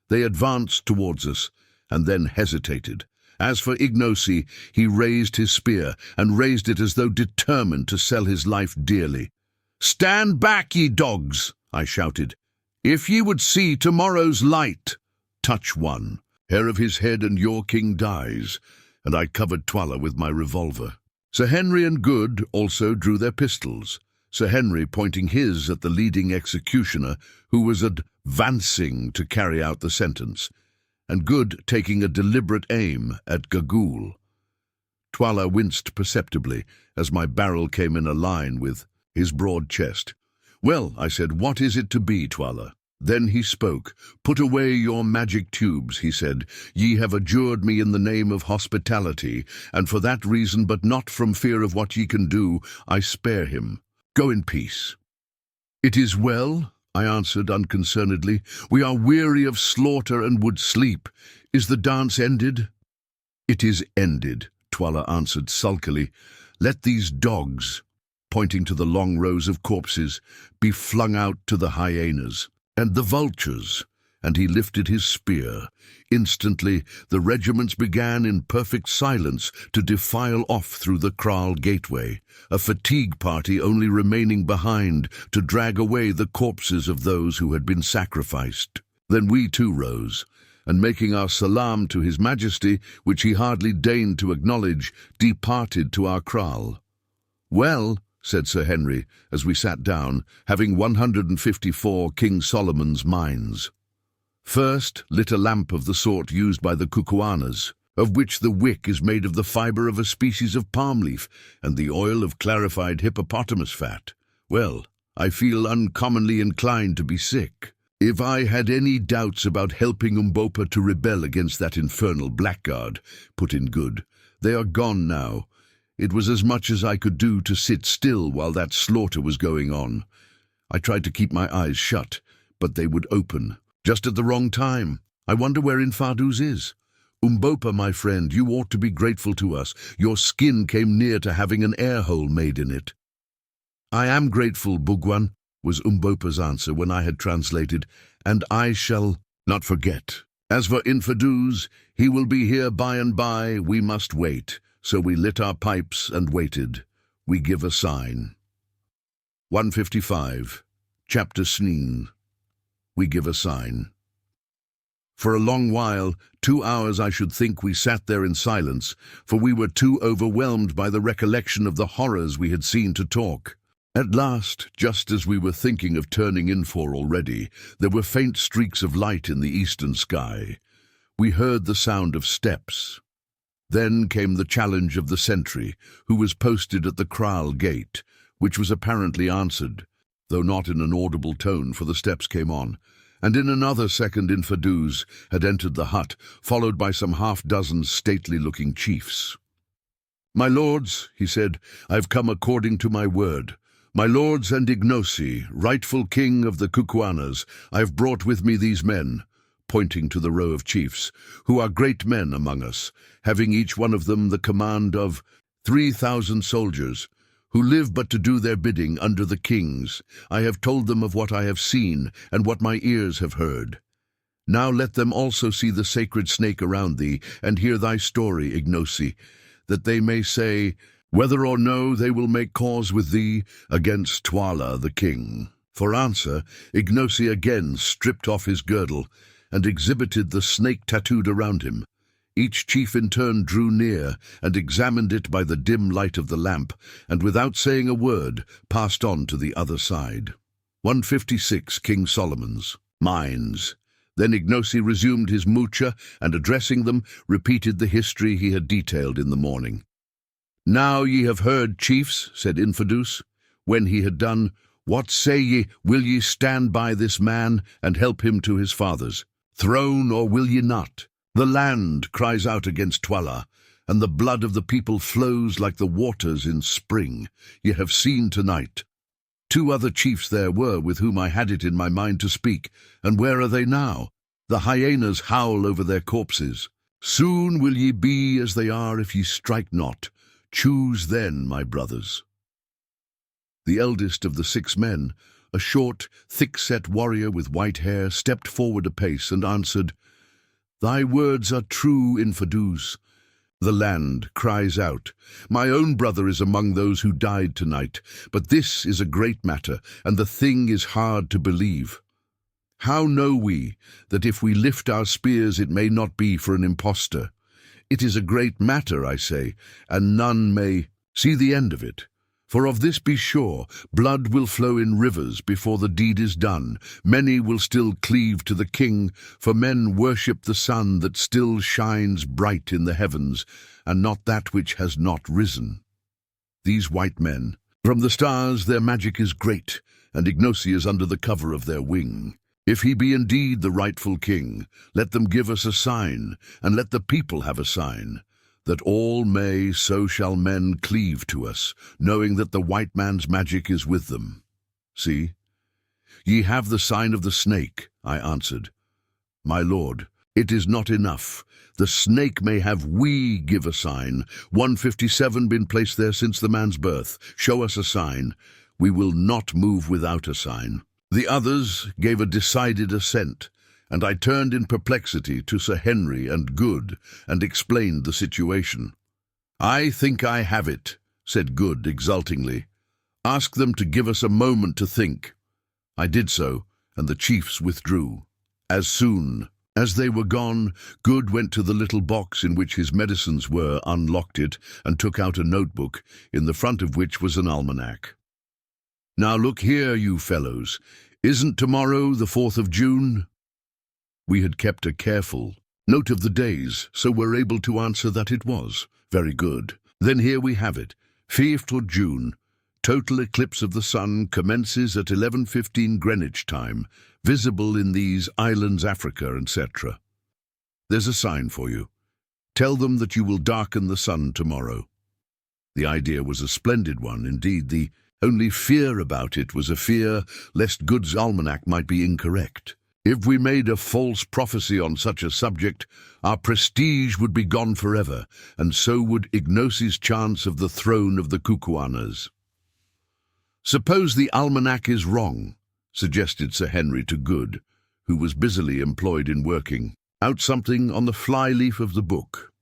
They advanced towards us, and then hesitated. As for Ignosi, he raised his spear, and raised it as though determined to sell his life dearly. "Stand back, ye dogs," I shouted. "If ye would see tomorrow's light." Touch one. Hair of his head and your king dies, and I covered Twala with my revolver. Sir Henry and Good also drew their pistols, Sir Henry pointing his at the leading executioner, who was advancing to carry out the sentence, and Good taking a deliberate aim at Gagool. Twala winced perceptibly as my barrel came in a line with his broad chest. "Well," I said, "what is it to be, Twala?" Then he spoke. "Put away your magic tubes," he said. "Ye have adjured me in the name of hospitality, and for that reason, but not from fear of what ye can do, I spare him. Go in peace." "It is well," I answered unconcernedly. "We are weary of slaughter and would sleep. Is the dance ended?" "It is ended," Twala answered sulkily. "Let these dogs," pointing to the long rows of corpses, "be flung out to the hyenas and the vultures." And he lifted his spear. Instantly, the regiments began in perfect silence to defile off through the kraal gateway, a fatigue party only remaining behind to drag away the corpses of those who had been sacrificed. Then we too rose, and making our salam to His Majesty, which he hardly deigned to acknowledge, departed to our kraal. "Well," said Sir Henry, as we sat down, having 154 King Solomon's mines. First lit a lamp of the sort used by the Kukuanas, of which the wick is made of the fibre of a species of palm leaf and the oil of clarified hippopotamus fat. Well, I feel uncommonly inclined to be sick. If I had any doubts about helping Umbopa to rebel against that infernal blackguard, put in Good, they are gone now. It was as much as I could do to sit still while that slaughter was going on. I tried to keep my eyes shut, but they would open. Just at the wrong time. I wonder where Infadus is. Umbopa, my friend, you ought to be grateful to us. Your skin came near to having an air hole made in it." "I am grateful, Bugwan," was Umbopa's answer when I had translated, "and I shall not forget. As for Infadus, he will be here by and by. We must wait." So we lit our pipes and waited. We give a sign. 155. Chapter Sneen. We give a sign. For a long while, 2 hours I should think, we sat there in silence, for we were too overwhelmed by the recollection of the horrors we had seen to talk. At last, just as we were thinking of turning in for already, there were faint streaks of light in the eastern sky. We heard the sound of steps. Then came the challenge of the sentry, who was posted at the kraal gate, which was apparently answered, though not in an audible tone, for the steps came on, and in another second Infadus had entered the hut, followed by some half-dozen stately-looking chiefs. "My lords," he said, "I have come according to my word. My lords and Ignosi, rightful king of the Kukuanas, I have brought with me these men," pointing to the row of chiefs, "who are great men among us, having each one of them the command of 3,000 soldiers, who live but to do their bidding under the kings. I have told them of what I have seen and what my ears have heard. Now let them also see the sacred snake around thee, and hear thy story, Ignosi, that they may say, whether or no they will make cause with thee against Twala the king." For answer, Ignosi again stripped off his girdle and exhibited the snake tattooed around him. Each chief in turn drew near and examined it by the dim light of the lamp, and without saying a word, passed on to the other side. 156 King Solomon's mines. Then Ignosi resumed his mucha, and addressing them, repeated the history he had detailed in the morning. "Now ye have heard, chiefs," said Infadus, when he had done, "what say ye? Will ye stand by this man and help him to his fathers' throne, or will ye not? The land cries out against Twala, and the blood of the people flows like the waters in spring. Ye have seen tonight. 2 other chiefs there were with whom I had it in my mind to speak, and where are they now? The hyenas howl over their corpses. Soon will ye be as they are if ye strike not. Choose then, my brothers." The eldest of the 6 men, a short, thick-set warrior with white hair, stepped forward a pace and answered, "Thy words are true, Infadus. The land cries out. My own brother is among those who died tonight, but this is a great matter, and the thing is hard to believe. How know we that if we lift our spears it may not be for an impostor? It is a great matter, I say, and none may see the end of it. For of this be sure, blood will flow in rivers before the deed is done. Many will still cleave to the king, for men worship the sun that still shines bright in the heavens, and not that which has not risen. These white men, from the stars their magic is great, and Ignosi is under the cover of their wing. If he be indeed the rightful king, let them give us a sign, and let the people have a sign. That all may, so shall men cleave to us, knowing that the white man's magic is with them. See, Ye have the sign of the snake, I answered. My lord, it is not enough. The snake may have, we give a sign. 157 been placed there since the man's birth. Show us a sign. We will not move without a sign. The others gave a decided assent, and I turned in perplexity to Sir Henry and Good and explained the situation. I think I have it, said Good exultingly. Ask them to give us a moment to think. I did so, and the chiefs withdrew. As soon as they were gone, Good went to the little box in which his medicines were, unlocked it, and took out a notebook, in the front of which was an almanac. Now look here, you fellows. Isn't tomorrow the 4th of June? We had kept a careful note of the days, so were able to answer that it was. Very good. Then here we have it. 5th of June. Total eclipse of the sun commences at 11:15 Greenwich time, visible in these islands, Africa, etc. There's a sign for you. Tell them that you will darken the sun tomorrow. The idea was a splendid one, indeed. The only fear about it was a fear lest Good's almanac might be incorrect. If we made a false prophecy on such a subject, our prestige would be gone forever, and so would Ignosi's chance of the throne of the Kukuanas. Suppose the almanac is wrong, suggested Sir Henry to Good, who was busily employed in working out something on the fly-leaf of the book.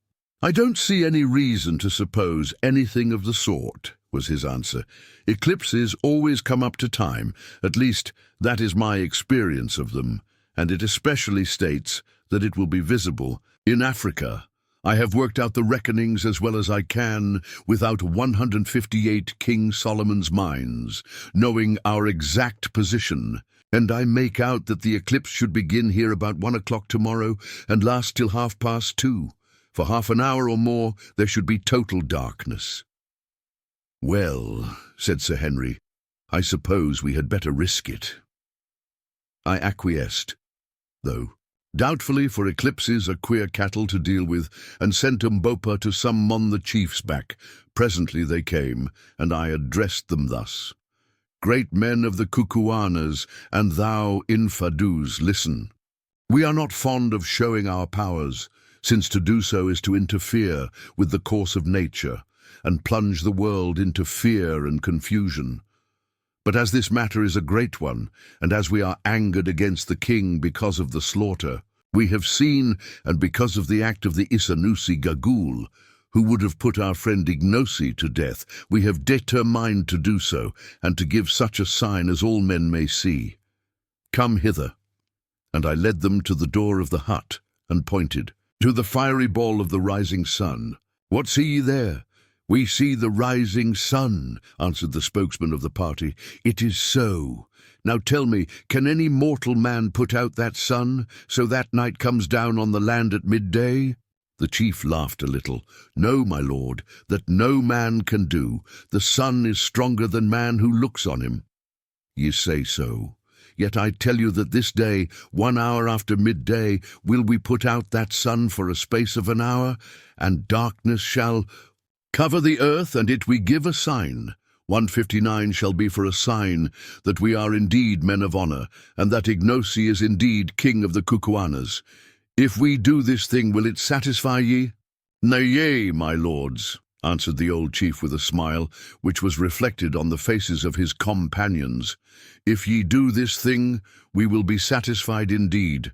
I don't see any reason to suppose anything of the sort, was his answer. Eclipses always come up to time, at least that is my experience of them, and it especially states that it will be visible in Africa. I have worked out the reckonings as well as I can without 158 King Solomon's mines, knowing our exact position, and I make out that the eclipse should begin here about 1 o'clock tomorrow and last till 2:30. For half an hour or more there should be total darkness. Well, said Sir Henry, I suppose we had better risk it. I acquiesced, though doubtfully, for eclipses are queer cattle to deal with, and sent Mbopa to summon the chiefs back. Presently they came, and I addressed them thus. Great men of the Kukuanas, and thou, Infadus, listen. We are not fond of showing our powers, since to do so is to interfere with the course of nature, and plunge the world into fear and confusion. But as this matter is a great one, and as we are angered against the king because of the slaughter we have seen, and because of the act of the Isanusi Gagool, who would have put our friend Ignosi to death, we have determined to do so, and to give such a sign as all men may see. Come hither. And I led them to the door of the hut, and pointed to the fiery ball of the rising sun. What see ye there? We see the rising sun, answered the spokesman of the party. It is so. Now tell me, can any mortal man put out that sun, so that night comes down on the land at midday? The chief laughed a little. No, my lord, that no man can do. The sun is stronger than man who looks on him. Ye say so. Yet I tell you that this day, 1 hour after midday, will we put out that sun for a space of an hour, and darkness shall cover the earth, and it we give a sign. 159 shall be for a sign that we are indeed men of honor, and that Ignosi is indeed king of the Kukuanas. If we do this thing, will it satisfy ye? Nay, yea, my lords, answered the old chief with a smile, which was reflected on the faces of his companions. If ye do this thing, we will be satisfied indeed.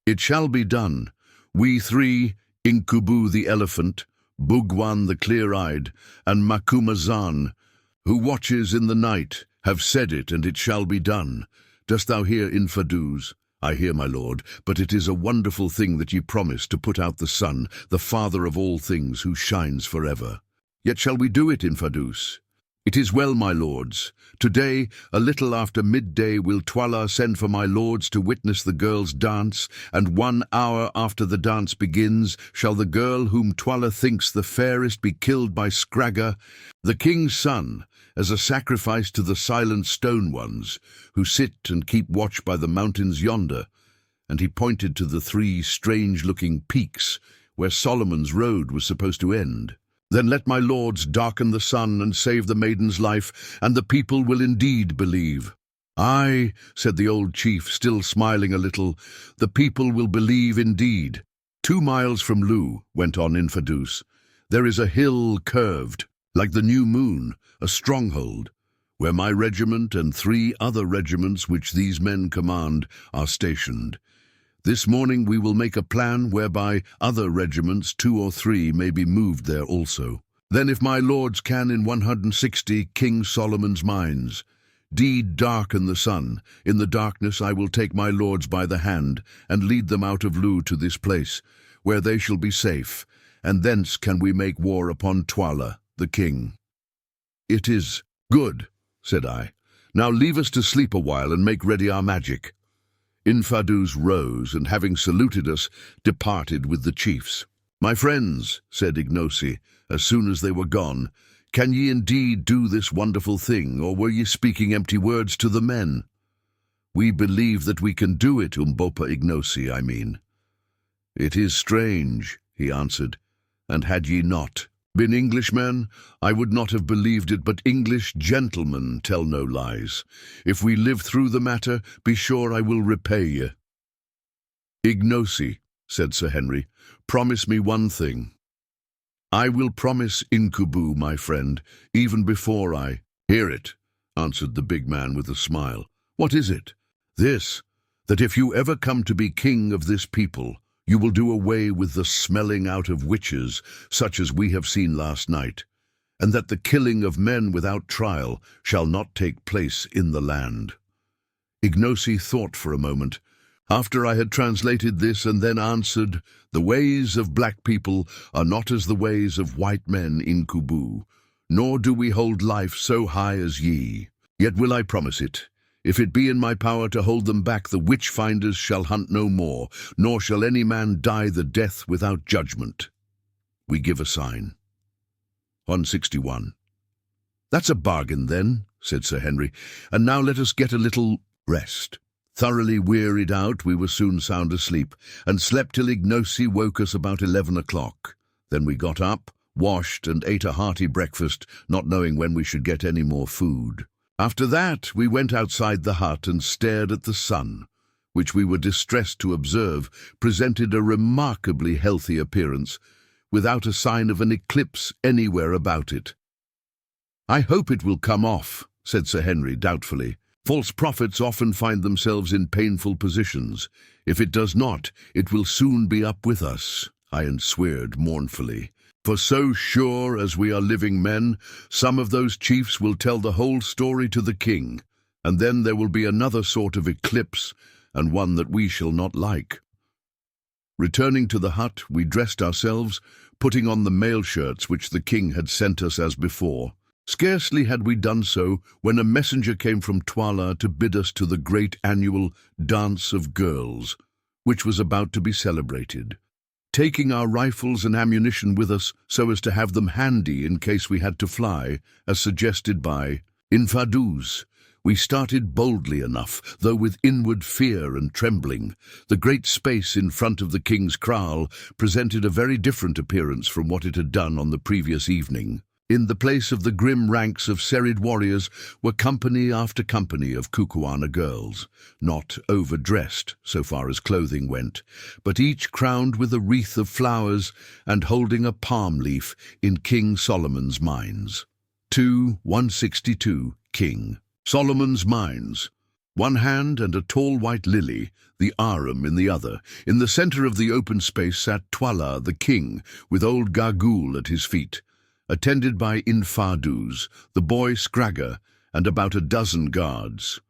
It shall be done. We three, Inkubu the elephant, Bugwan the clear-eyed, and Macumazan, who watches in the night, have said it, and it shall be done. Dost thou hear, Infadus? I hear, my lord, but it is a wonderful thing that ye promise to put out the sun, the father of all things, who shines forever. Yet shall we do it, Infadus? It is well, my lords. Today, a little after midday, will Twala send for my lords to witness the girls' dance, and 1 hour after the dance begins, shall the girl whom Twala thinks the fairest be killed by Scragga, the king's son, as a sacrifice to the silent stone ones, who sit and keep watch by the mountains yonder. And he pointed to the 3 strange-looking peaks, where Solomon's road was supposed to end. Then let my lords darken the sun and save the maiden's life, and the people will indeed believe. "Aye," said the old chief, still smiling a little, "the people will believe indeed." 2 miles from Loo, went on Infadus, there is a hill curved, like the new moon, a stronghold, where my regiment and 3 other regiments which these men command are stationed. This morning we will make a plan whereby other regiments, 2 or 3, may be moved there also. Then if my lords can in 160 King Solomon's mines, deed darken the sun, in the darkness I will take my lords by the hand, and lead them out of Loo to this place, where they shall be safe, and thence can we make war upon Twala, the king. "It is good," said I. "Now leave us to sleep a while and make ready our magic." Infadus rose, and having saluted us, departed with the chiefs. "My friends," said Ignosi, as soon as they were gone, "can ye indeed do this wonderful thing, or were ye speaking empty words to the men?" "We believe that we can do it, Umbopa Ignosi, I mean." "It is strange," he answered, "and had ye not been Englishmen, I would not have believed it, but English gentlemen tell no lies. If we live through the matter, be sure I will repay ye." "Ignosi," said Sir Henry, "promise me one thing." "I will promise Incubu, my friend, even before I—" "Hear it," answered the big man with a smile. "What is it?" "This, that if you ever come to be king of this people, you will do away with the smelling out of witches, such as we have seen last night, and that the killing of men without trial shall not take place in the land." Ignosi thought for a moment. After I had translated this and then answered, "The ways of black people are not as the ways of white men in Kubu, nor do we hold life so high as ye. Yet will I promise it. If it be in my power to hold them back, the witch-finders shall hunt no more, nor shall any man die the death without judgment. We give a sign." 161. "That's a bargain then," said Sir Henry, "and now let us get a little rest." Thoroughly wearied out, we were soon sound asleep, and slept till Ignosi woke us about 11 o'clock. Then we got up, washed, and ate a hearty breakfast, not knowing when we should get any more food. After that, we went outside the hut and stared at the sun, which we were distressed to observe presented a remarkably healthy appearance, without a sign of an eclipse anywhere about it. "I hope it will come off," said Sir Henry doubtfully. "False prophets often find themselves in painful positions. If it does not, it will soon be up with us," I sweared mournfully. "For so sure as we are living men, some of those chiefs will tell the whole story to the king, and then there will be another sort of eclipse, and one that we shall not like." Returning to the hut, we dressed ourselves, putting on the mail shirts which the king had sent us as before. Scarcely had we done so when a messenger came from Twala to bid us to the great annual Dance of Girls, which was about to be celebrated. Taking our rifles and ammunition with us so as to have them handy in case we had to fly, as suggested by Infadus, we started boldly enough, though with inward fear and trembling. The great space in front of the king's kraal presented a very different appearance from what it had done on the previous evening. In the place of the grim ranks of serried warriors were company after company of Kukuana girls, not overdressed so far as clothing went, but each crowned with a wreath of flowers and holding a palm leaf in King Solomon's mines. 162 King Solomon's mines. One hand and a tall white lily, the arum in the other. In the center of the open space sat Twala the king, with old Gargool at his feet, attended by Infadus, the boy Scragga, and about a dozen guards.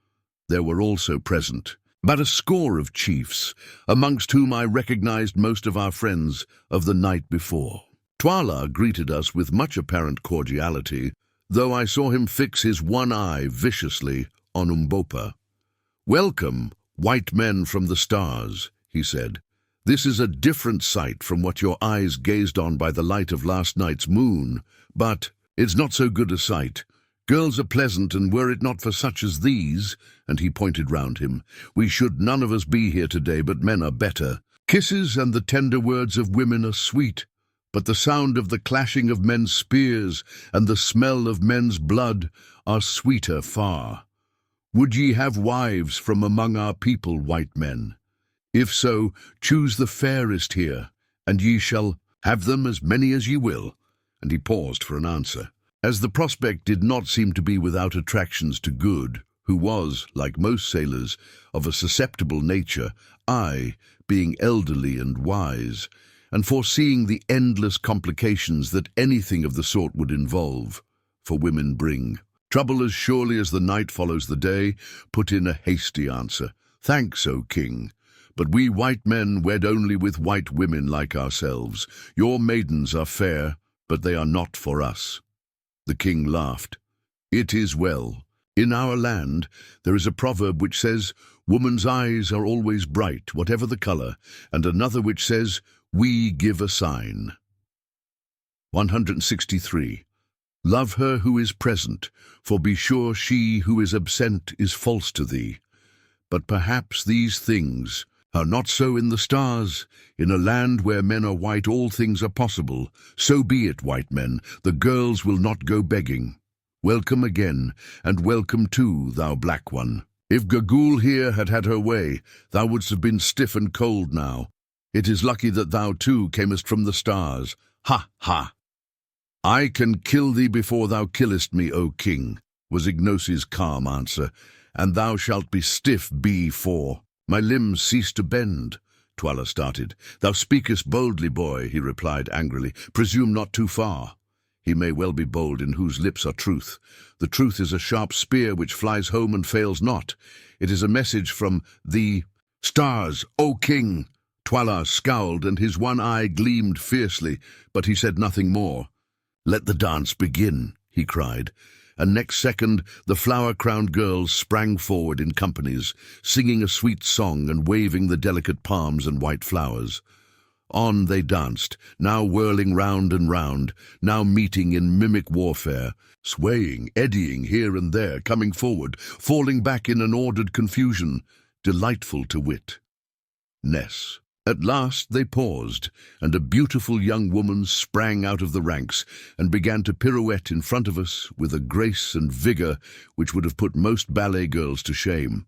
There were also present about a score of chiefs, amongst whom I recognized most of our friends of the night before. Twala greeted us with much apparent cordiality, though I saw him fix his one eye viciously on Umbopa. "Welcome, white men from the stars," he said. "This is a different sight from what your eyes gazed on by the light of last night's moon, but it's not so good a sight. Girls are pleasant, and were it not for such as these," and he pointed round him, "we should none of us be here today, but men are better. Kisses and the tender words of women are sweet, but the sound of the clashing of men's spears and the smell of men's blood are sweeter far. Would ye have wives from among our people, white men? If so, choose the fairest here, and ye shall have them as many as ye will." And he paused for an answer. As the prospect did not seem to be without attractions to Good, who was, like most sailors, of a susceptible nature, I, being elderly and wise, and foreseeing the endless complications that anything of the sort would involve, for women bring trouble as surely as the night follows the day, put in a hasty answer. "Thanks, O king, but we white men wed only with white women like ourselves. Your maidens are fair, but they are not for us." The king laughed. "It is well. In our land there is a proverb which says, 'Woman's eyes are always bright, whatever the color,' and another which says, 'We give a sign.'" 163. "Love her who is present, for be sure she who is absent is false to thee. But perhaps these things are not so in the stars. In a land where men are white all things are possible. So be it, white men, the girls will not go begging. Welcome again, and welcome too, thou black one. If Gagul here had had her way, thou wouldst have been stiff and cold now. It is lucky that thou too camest from the stars. Ha, ha! "I can kill thee before thou killest me, O king," was Ignosi's calm answer, "and thou shalt be stiff before." "My limbs cease to bend," Twala started. "Thou speakest boldly, boy," he replied angrily. "Presume not too far." "He may well be bold in whose lips are truth. The truth is a sharp spear which flies home and fails not. It is a message from the stars, O king." Twala scowled, and his one eye gleamed fiercely, but he said nothing more. "Let the dance begin," he cried, and next second the flower-crowned girls sprang forward in companies, singing a sweet song and waving the delicate palms and white flowers. On they danced, now whirling round and round, now meeting in mimic warfare, swaying, eddying here and there, coming forward, falling back in an ordered confusion, delightful to wit. Ness. At last they paused, and a beautiful young woman sprang out of the ranks and began to pirouette in front of us with a grace and vigor which would have put most ballet girls to shame.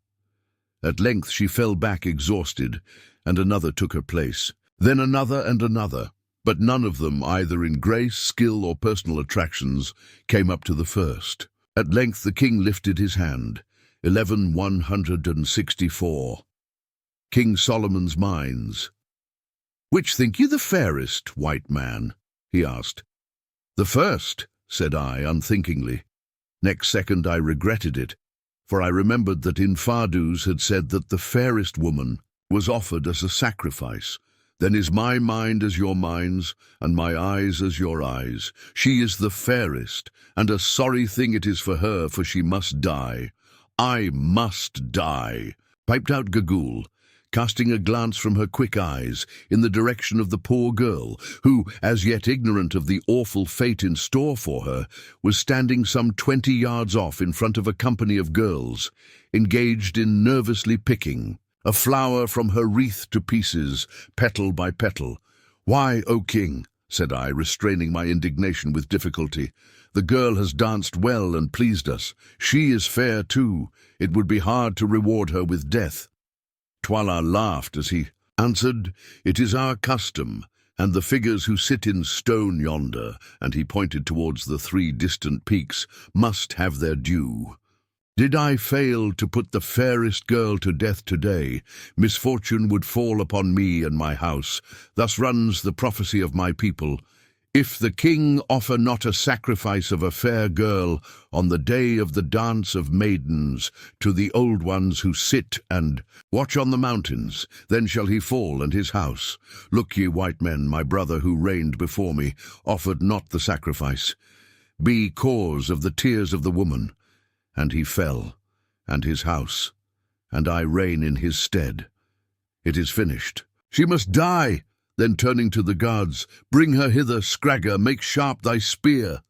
At length she fell back exhausted, and another took her place. Then another and another, but none of them, either in grace, skill, or personal attractions, came up to the first. At length the king lifted his hand. 11,164. King Solomon's Mines. "Which think you the fairest, white man?" he asked. "The first," said I unthinkingly. Next second I regretted it, for I remembered that Infadus had said that the fairest woman was offered as a sacrifice. "Then is my mind as your minds, and my eyes as your eyes. She is the fairest, and a sorry thing it is for her, for she must die. I must die," piped out Gagul, casting a glance from her quick eyes in the direction of the poor girl, who, as yet ignorant of the awful fate in store for her, was standing some 20 yards off in front of a company of girls, engaged in nervously picking a flower from her wreath to pieces, petal by petal. "Why, O king," said I, restraining my indignation with difficulty, "the girl has danced well and pleased us. She is fair too. It would be hard to reward her with death." Twala laughed as he answered, "It is our custom, and the figures who sit in stone yonder," and he pointed towards the 3 distant peaks, "must have their due. Did I fail to put the fairest girl to death today, misfortune would fall upon me and my house. Thus runs the prophecy of my people. If the king offer not a sacrifice of a fair girl on the day of the dance of maidens to the old ones who sit and watch on the mountains, then shall he fall and his house. Look ye, white men, my brother who reigned before me offered not the sacrifice. Be cause of the tears of the woman. And he fell, and his house, and I reign in his stead. It is finished. She must die." Then turning to the guards, "Bring her hither, Scragger, make sharp thy spear."